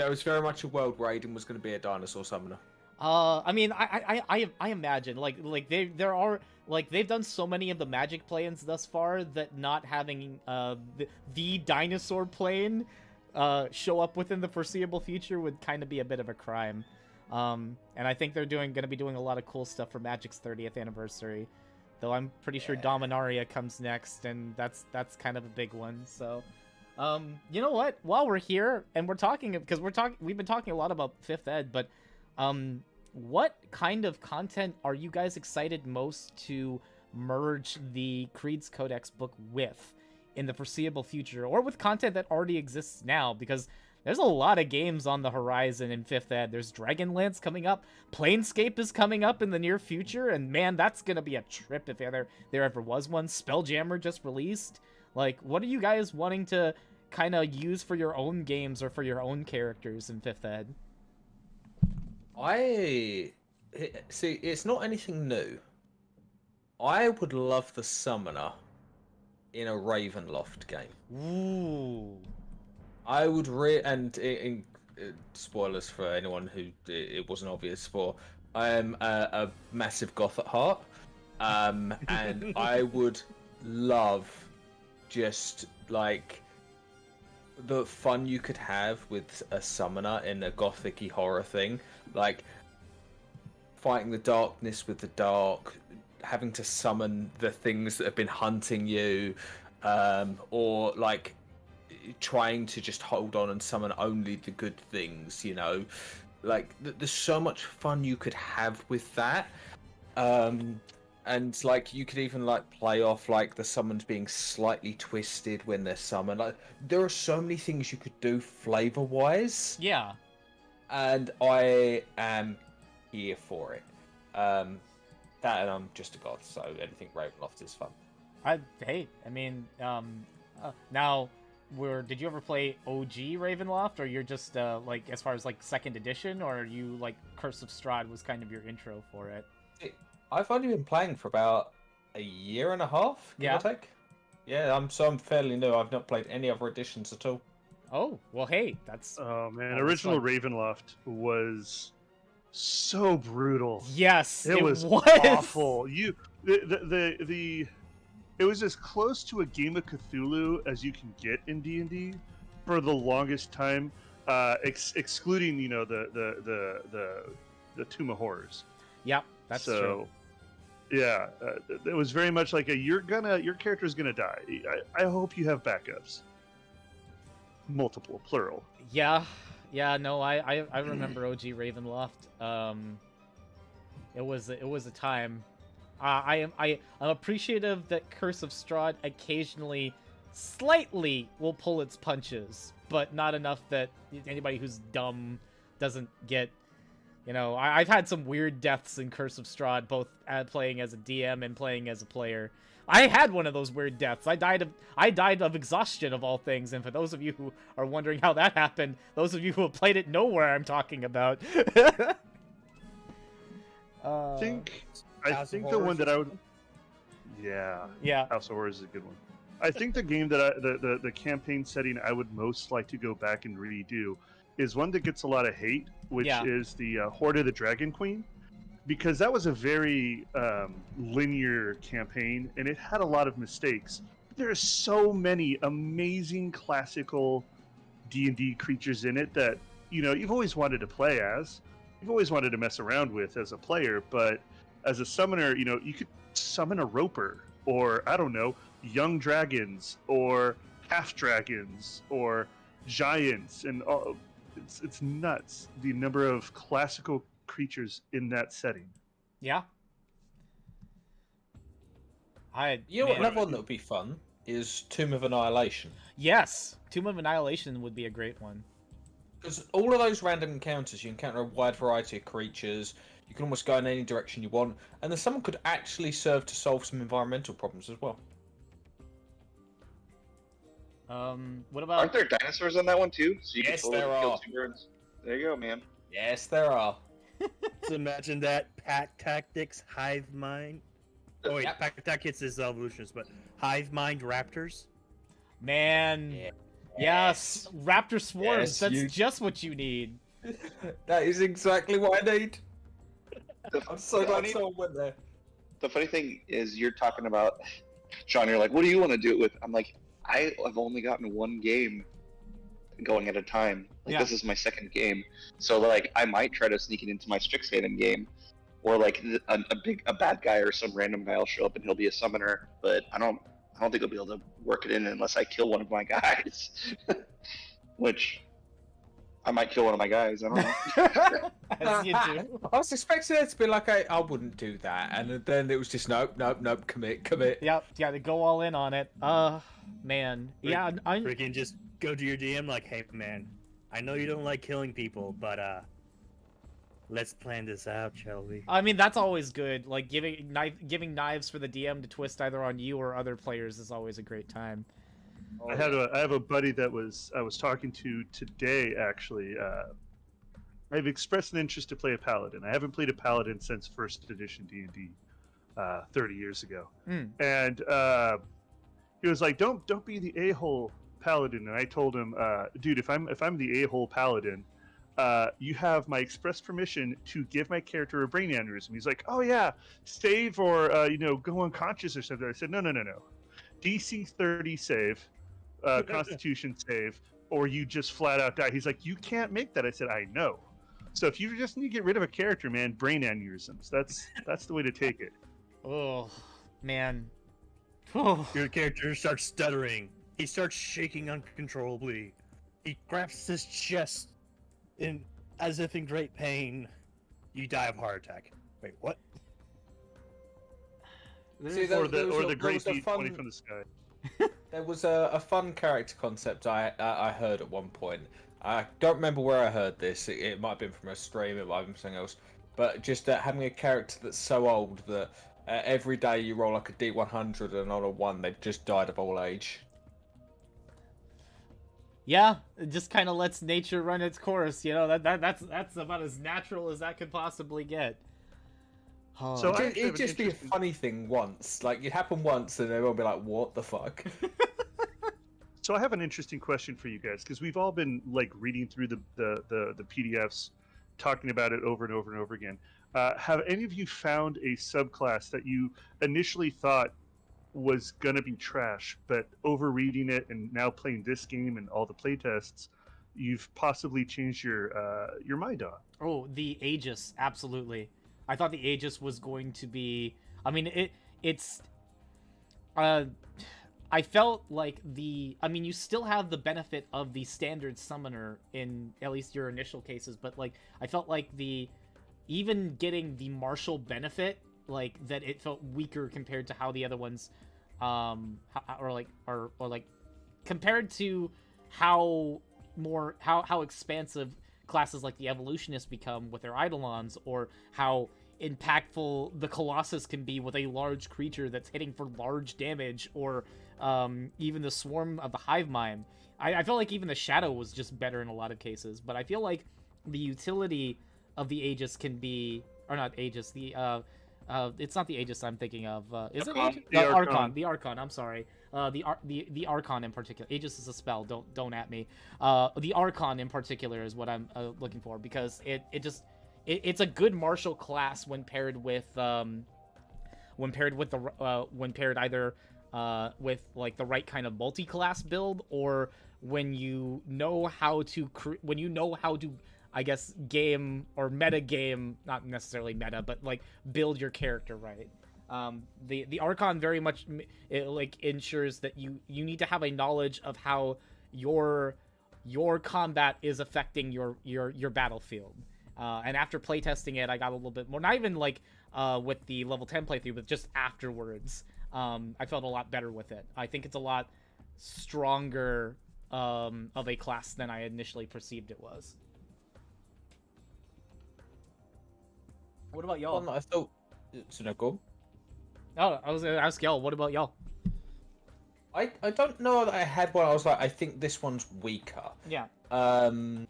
was very much a world where Aiden was going to be a dinosaur summoner. I mean, I imagine like there are like they've done so many of the Magic plans thus far that not having the dinosaur plane show up within the foreseeable future would kind of be a bit of a crime. And I think they're going to be doing a lot of cool stuff for Magic's 30th anniversary. Though I'm pretty sure Dominaria comes next, and that's kind of a big one. So, you know what? While we're here and we're talking, because we've been talking a lot about 5th Ed, but what kind of content are you guys excited most to merge the Creed's Codex book with in the foreseeable future, or with content that already exists now? Because there's a lot of games on the horizon in 5th Ed. There's Dragonlance coming up. Planescape is coming up in the near future, and man, that's going to be a trip if there ever was one. Spelljammer just released. Like, what are you guys wanting to kind of use for your own games or for your own characters in 5th Ed? See, it's not anything new. I would love the summoner in a Ravenloft game. Ooh. I would spoilers for anyone who it wasn't obvious for. I am a massive goth at heart, and I would love just like the fun you could have with a summoner in a gothic-y horror thing, like fighting the darkness with the dark, having to summon the things that have been hunting you, or like trying to just hold on and summon only the good things, you know. Like there's so much fun you could have with that. And like you could even like play off like the summons being slightly twisted when they're summoned. Like there are so many things you could do flavor wise. Yeah. And I am here for it. That, and I'm just a god, so anything Ravenloft is fun. Now, did you ever play OG Ravenloft, or you're just like as far as like 2nd edition, or are you like Curse of Strahd was kind of your intro for it? I've only been playing for about a year and a half, give or take. Yeah, I'm fairly new. I've not played any other editions at all. Oh, well, hey, that's... Oh, man. Original Ravenloft was so brutal. Yes, it was awful. It was as close to a game of Cthulhu as you can get in D&D for the longest time, excluding, you know, the Tomb of Horrors. Yep, that's true. Yeah, it was very much like your character's gonna die. I hope you have backups. Multiple, plural. Yeah, no, I remember OG Ravenloft. It was a time. I'm appreciative that Curse of Strahd occasionally, slightly will pull its punches, but not enough that anybody who's dumb doesn't get. You know, I've had some weird deaths in Curse of Strahd, both playing as a DM and playing as a player. I had one of those weird deaths. I died of exhaustion, of all things. And for those of you who are wondering how that happened, those of you who have played it know where I'm talking about. I think the one that I would... Yeah. House of Horrors is a good one. I think the game that the campaign setting I would most like to go back and redo is one that gets a lot of hate, which is the Horde of the Dragon Queen, because that was a very linear campaign, and it had a lot of mistakes. There are so many amazing classical D&D creatures in it that, you know, you've always wanted to play as, you've always wanted to mess around with as a player, but as a summoner, you know, you could summon a roper, or, I don't know, young dragons, or half dragons, or giants and all. It's nuts the number of classical creatures in that setting. Yeah. Another one that would be fun is Tomb of Annihilation. Yes, Tomb of Annihilation would be a great one. Because all of those random encounters, you encounter a wide variety of creatures. You can almost go in any direction you want, and then someone could actually serve to solve some environmental problems as well. What about? Aren't there dinosaurs on that one too? So you Yes, can there kill are. 2 birds. There you go, man. Yes, there are. So imagine that pack tactics, hive mind. Oh wait, Yep. pack tactics is evolutionists, but hive mind raptors. Man. Yeah. Yes, raptor swarms. Yes, That's just what you need. That is exactly what I need. I'm so the glad funny- someone went there. The funny thing is, you're talking about, Sean, you're like, what do you want to do it with? I'm like, I have only gotten 1 game going at a time. Like, Yeah. this is my 2nd game. So, like, I might try to sneak it into my Strixhaven game. Or, like, a bad guy or some random guy will show up and he'll be a summoner. But I don't think I'll be able to work it in unless I kill one of my guys. Which, I might kill one of my guys, I don't know. As you do. I was expecting it to be like, I wouldn't do that. And then it was just, nope, commit. Yep, yeah, to go all in on it. Man. Yeah, I'm... Freaking just go to your DM like, hey man, I know you don't like killing people, but let's plan this out, shall we? I mean, that's always good. Like, giving knives for the DM to twist either on you or other players is always a great time. I have a buddy that I was talking to today, actually. I've expressed an interest to play a paladin. I haven't played a paladin since 1st edition D&D 30 years ago. And he was like, don't be the a-hole paladin. And I told him, dude, if I'm the a-hole paladin, you have my express permission to give my character a brain aneurysm. He's like, oh yeah, save or go unconscious or something. I said, no. DC 30 save, Constitution save, or you just flat out die. He's like, you can't make that. I said, I know. So if you just need to get rid of a character, man, brain aneurysms. That's the way to take it. Oh, man. Your character starts stuttering. He starts shaking uncontrollably. He grabs his chest as if in great pain. You die of heart attack. Wait, what? See, Or the great beat pointing from the sky. There was a fun character concept I heard at one point. I don't remember where I heard this. It might have been from a stream, it might have been something else. But just having a character that's so old that every day you roll like a D100 and on a 1, they've just died of old age. Yeah, it just kind of lets nature run its course. That's about as natural as that could possibly get. Oh. So It'd just be a funny thing once. Like, it happened once and everyone would be like, what the fuck? So I have an interesting question for you guys, because we've all been like reading through the PDFs, talking about it over and over and over again. Have any of you found a subclass that you initially thought was gonna be trash, but over reading it and now playing this game and all the playtests, you've possibly changed your mind on? Oh, the Aegis, absolutely. I thought the Aegis was going to be... I mean, it's... I felt like you still have the benefit of the standard summoner in at least your initial cases, but, like, I felt like even getting the martial benefit, like, that it felt weaker compared to how the other ones, compared to how expansive classes like the evolutionists become with their eidolons, or how impactful the colossus can be with a large creature that's hitting for large damage, or even the swarm of the hive mind. I felt like even the shadow was just better in a lot of cases, but I feel like the utility of the Aegis can be, or not Aegis, it's not the Aegis I'm thinking of. Is it Archon. Archon? The Archon. I'm sorry. The Archon in particular. Aegis is a spell. Don't at me. The Archon in particular is what I'm looking for, because it's a good martial class when paired either with like the right kind of multi-class build, or when you know how to I guess game or meta game, not necessarily meta, but like build your character right. The Archon very much ensures that you need to have a knowledge of how your your combat is affecting your battlefield. And after playtesting it, I got a little bit more, not even like with the level 10 playthrough, but just afterwards, I felt a lot better with it. I think it's a lot stronger of a class than I initially perceived it was. What about y'all? I thought... So no, go. Oh, I was gonna ask y'all. What about y'all? I don't know that I had one. I was like, I think this one's weaker. Yeah. No,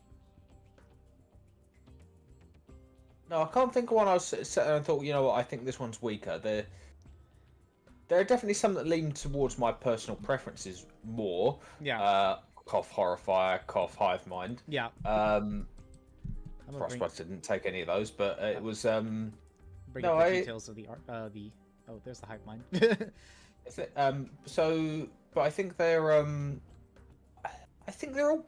I can't think of one. I was sitting there and thought, you know what, I think this one's weaker. There are definitely some that lean towards my personal preferences more. Yeah. Cough Horrify, Cough Hive Mind. Yeah. Frostbite didn't take any of those, but it was bring up the details of the oh, there's the Hive Mind. Is it, so, but I think they're all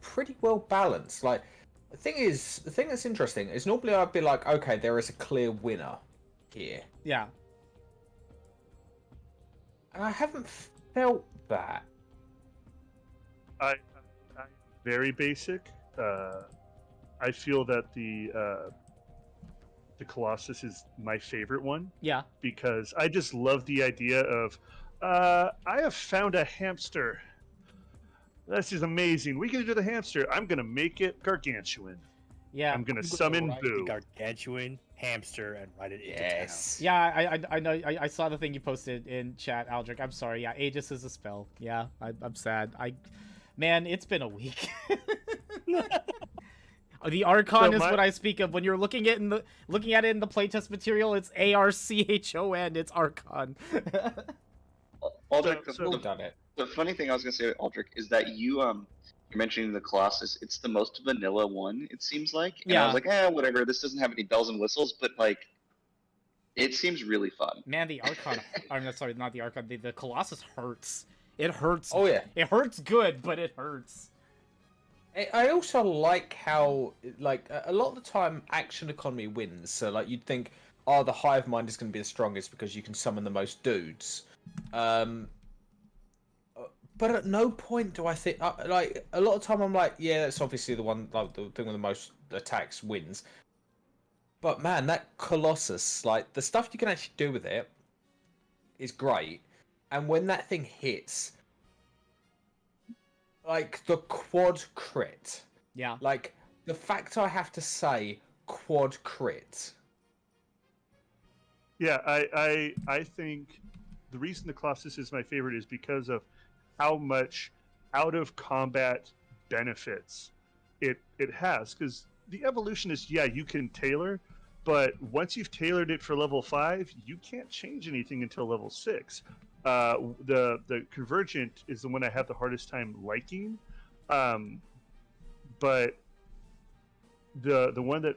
pretty well balanced. Like, the thing that's interesting is normally I'd be like, okay, there is a clear winner here. Yeah. And I haven't felt that. I very basic. I feel that the Colossus is my favorite one. Yeah. Because I just love the idea of, I have found a hamster. This is amazing. We can do the hamster. I'm gonna make it gargantuan. Yeah. I'm gonna summon Boo. Gargantuan hamster and ride it into Yes. town. Yeah, I know. I saw the thing you posted in chat, Aldrich. I'm sorry. Yeah, Aegis is a spell. Yeah, I'm sad. Man, it's been a week. The Archon is what I speak of when you're looking at it in the playtest material. It's Archon. It's Archon. Aldrich, Done it. the funny thing I was gonna say, Aldrich, is that you're mentioning the Colossus. It's the most vanilla one, it seems like. And Yeah. I was like, whatever. This doesn't have any bells and whistles, but like, it seems really fun. Man, the Archon. I'm sorry, not the Archon. The Colossus hurts. It hurts. Oh yeah. It hurts good, but it hurts. I also like how, like, a lot of the time action economy wins. So, like, you'd think, oh, the Hive Mind is going to be the strongest because you can summon the most dudes. But at no point do I think, like, a lot of time I'm like, yeah, that's obviously the one, like, the thing with the most attacks wins. But man, that Colossus, like, the stuff you can actually do with it is great. And when that thing hits, like, the quad crit. Yeah. Like, the fact I have to say quad crit. Yeah, I think the reason the Colossus is my favorite is because of how much out of combat benefits it has. Because the evolution is, yeah, you can tailor, but once you've tailored it for level 5, you can't change anything until level 6. The Convergent is the one I have the hardest time liking, but the one that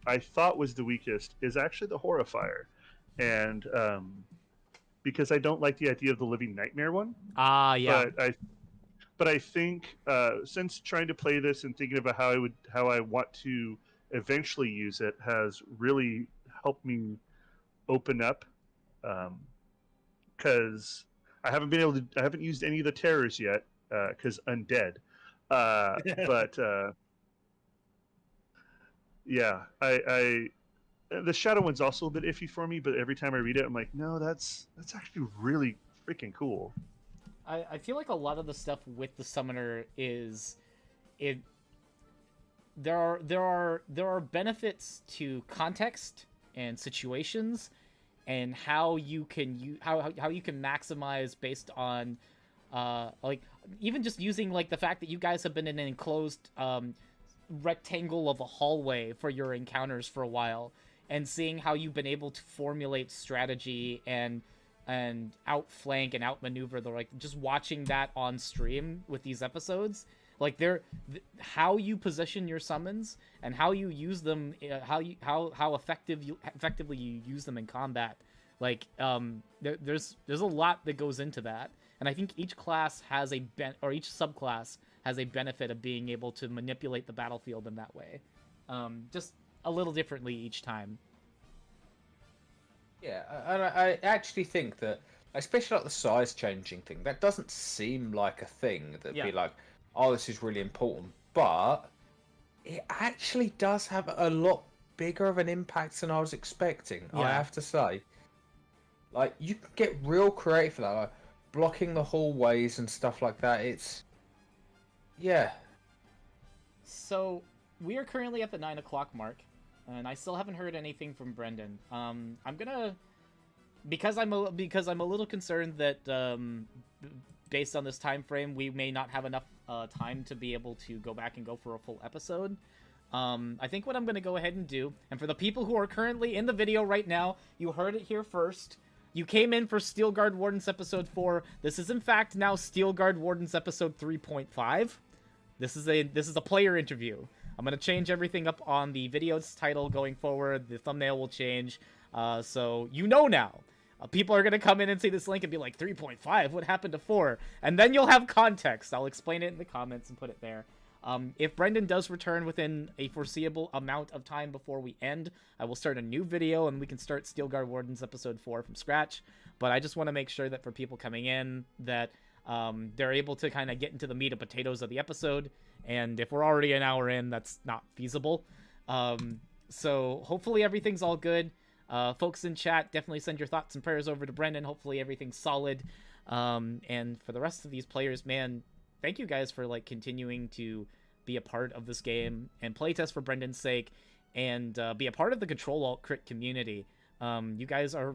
I thought was the weakest is actually the Horrifier, and because I don't like the idea of the Living Nightmare one. Yeah. But I think since trying to play this and thinking about how I want to eventually use it has really helped me open up. Because I haven't used any of the terrors yet, because undead. But yeah, the Shadow one's also a bit iffy for me. But every time I read it, I'm like, no, that's actually really freaking cool. I feel like a lot of the stuff with the summoner is there are benefits to context and situations, and how you can how you can maximize based on like even just using like the fact that you guys have been in an enclosed rectangle of a hallway for your encounters for a while, and seeing how you've been able to formulate strategy and outflank and outmaneuver the, like, just watching that on stream with these episodes, like how you position your summons and how you use them, how effectively you use them in combat, like there's a lot that goes into that, and I think each class has each subclass has a benefit of being able to manipulate the battlefield in that way, just a little differently each time. Yeah, and I actually think that, especially like the size changing thing, that doesn't seem like a thing that'd be like, oh, this is really important, but it actually does have a lot bigger of an impact than I was expecting. Yeah. I have to say, like, you can get real creative for that, like blocking the hallways and stuff like that. It's, yeah. So we are currently at the 9 o'clock mark, and I still haven't heard anything from Brendan. I'm gonna, because I'm a little concerned that based on this time frame, we may not have enough time to be able to go back and go for a full episode. I think what I'm gonna go ahead and do, and for the people who are currently in the video right now, you heard it here first. You came in for Steelguard Wardens episode 4. This is in fact now Steelguard Wardens episode 3.5. This is a player interview. I'm gonna change everything up on the video's title going forward. The thumbnail will change, so you know now. People are gonna come in and see this link and be like, 3.5. What happened to 4? And then you'll have context. I'll explain it in the comments and put it there. If Brendan does return within a foreseeable amount of time before we end, I will start a new video and we can start Steelguard Wardens episode 4 from scratch. But I just want to make sure that for people coming in that they're able to kind of get into the meat and potatoes of the episode. And if we're already an hour in, that's not feasible. So hopefully everything's all good. Folks in chat, definitely send your thoughts and prayers over to Brendan. Hopefully everything's solid. And for the rest of these players, man, thank you guys for like continuing to be a part of this game and playtest for Brendan's sake, and be a part of the CtrlAltCrit community. You guys are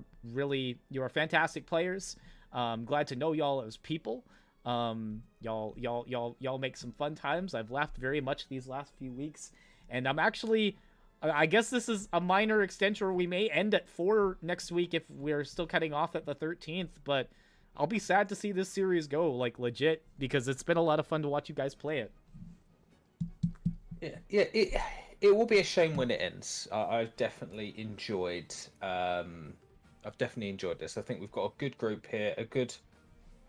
you're fantastic players. Glad to know y'all as people. Y'all make some fun times. I've laughed very much these last few weeks, and I'm actually, I guess this is a minor extension, or we may end at 4 next week if we're still cutting off at the 13th, but I'll be sad to see this series go, like, legit, because it's been a lot of fun to watch you guys play it. Yeah, it will be a shame when it ends. I've definitely enjoyed this. I think we've got a good group here, a good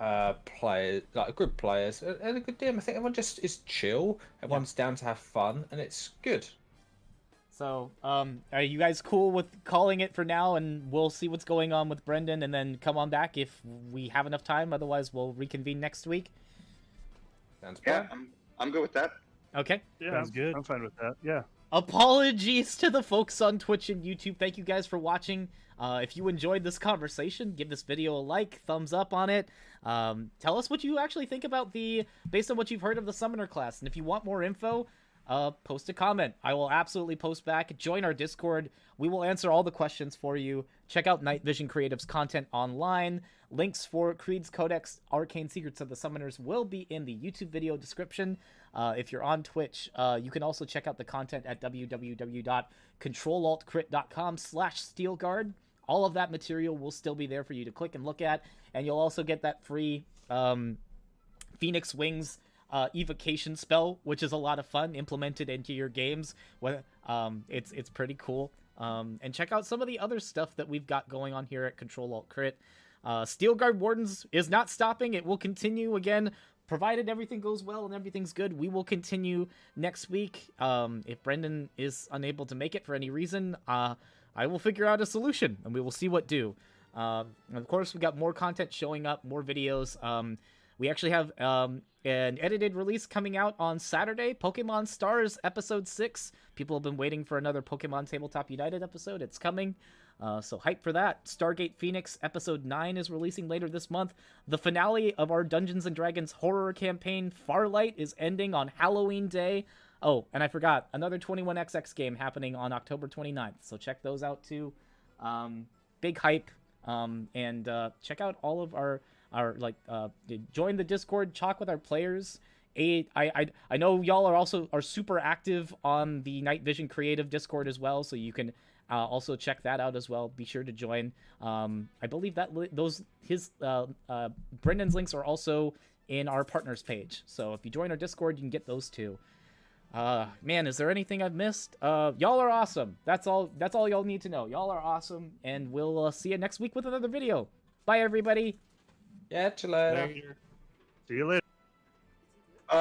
good players, and a good team. I think everyone just is chill. Everyone's down to have fun, and it's good. So, are you guys cool with calling it for now, and we'll see what's going on with Brendan, and then come on back if we have enough time. Otherwise, we'll reconvene next week. Sounds Yeah, fun. I'm good with that. Okay. Yeah, sounds good. I'm fine with that. Yeah. Apologies to the folks on Twitch and YouTube. Thank you guys for watching. If you enjoyed this conversation, give this video a like, thumbs up on it. Tell us what you actually think about based on what you've heard of the Summoner class. And if you want more info, post a comment. I will absolutely post back. Join our Discord. We will answer all the questions for you. Check out KnightVisionCreative's content online. Links for Creed's Codex, Arcane Secrets of the Summoners will be in the YouTube video description. If you're on Twitch, you can also check out the content at www.CtrlAltCrit.com/SteelGuard. All of that material will still be there for you to click and look at, and you'll also get that free Phoenix Wings evocation spell, which is a lot of fun, implemented into your games. It's pretty cool. And check out some of the other stuff that we've got going on here at CtrlAltCrit. Steelguard Wardens is not stopping. It will continue again, provided everything goes well and everything's good. We will continue next week. If Brendan is unable to make it for any reason, I will figure out a solution, and we will see what do. And of course, we got more content showing up, more videos. We actually have an edited release coming out on Saturday, Pokemon Stars Episode 6. People have been waiting for another Pokemon Tabletop United episode. It's coming. So hype for that. Stargate Phoenix Episode 9 is releasing later this month. The finale of our Dungeons & Dragons horror campaign, Farlight, is ending on Halloween Day. Oh, and I forgot, another 21XX game happening on October 29th. So check those out too. Big hype. And check out all of our join the Discord, talk with our players. I know y'all are super active on the KnightVisionCreative Discord as well, so you can also check that out as well. Be sure to join. I believe that Brendan's links are also in our partners page, so if you join our Discord, you can get those too. Man, is there anything I've missed? Y'all are awesome. That's all y'all need to know. Y'all are awesome, and we'll see you next week with another video. Bye, everybody. Yeah, till later. See you later.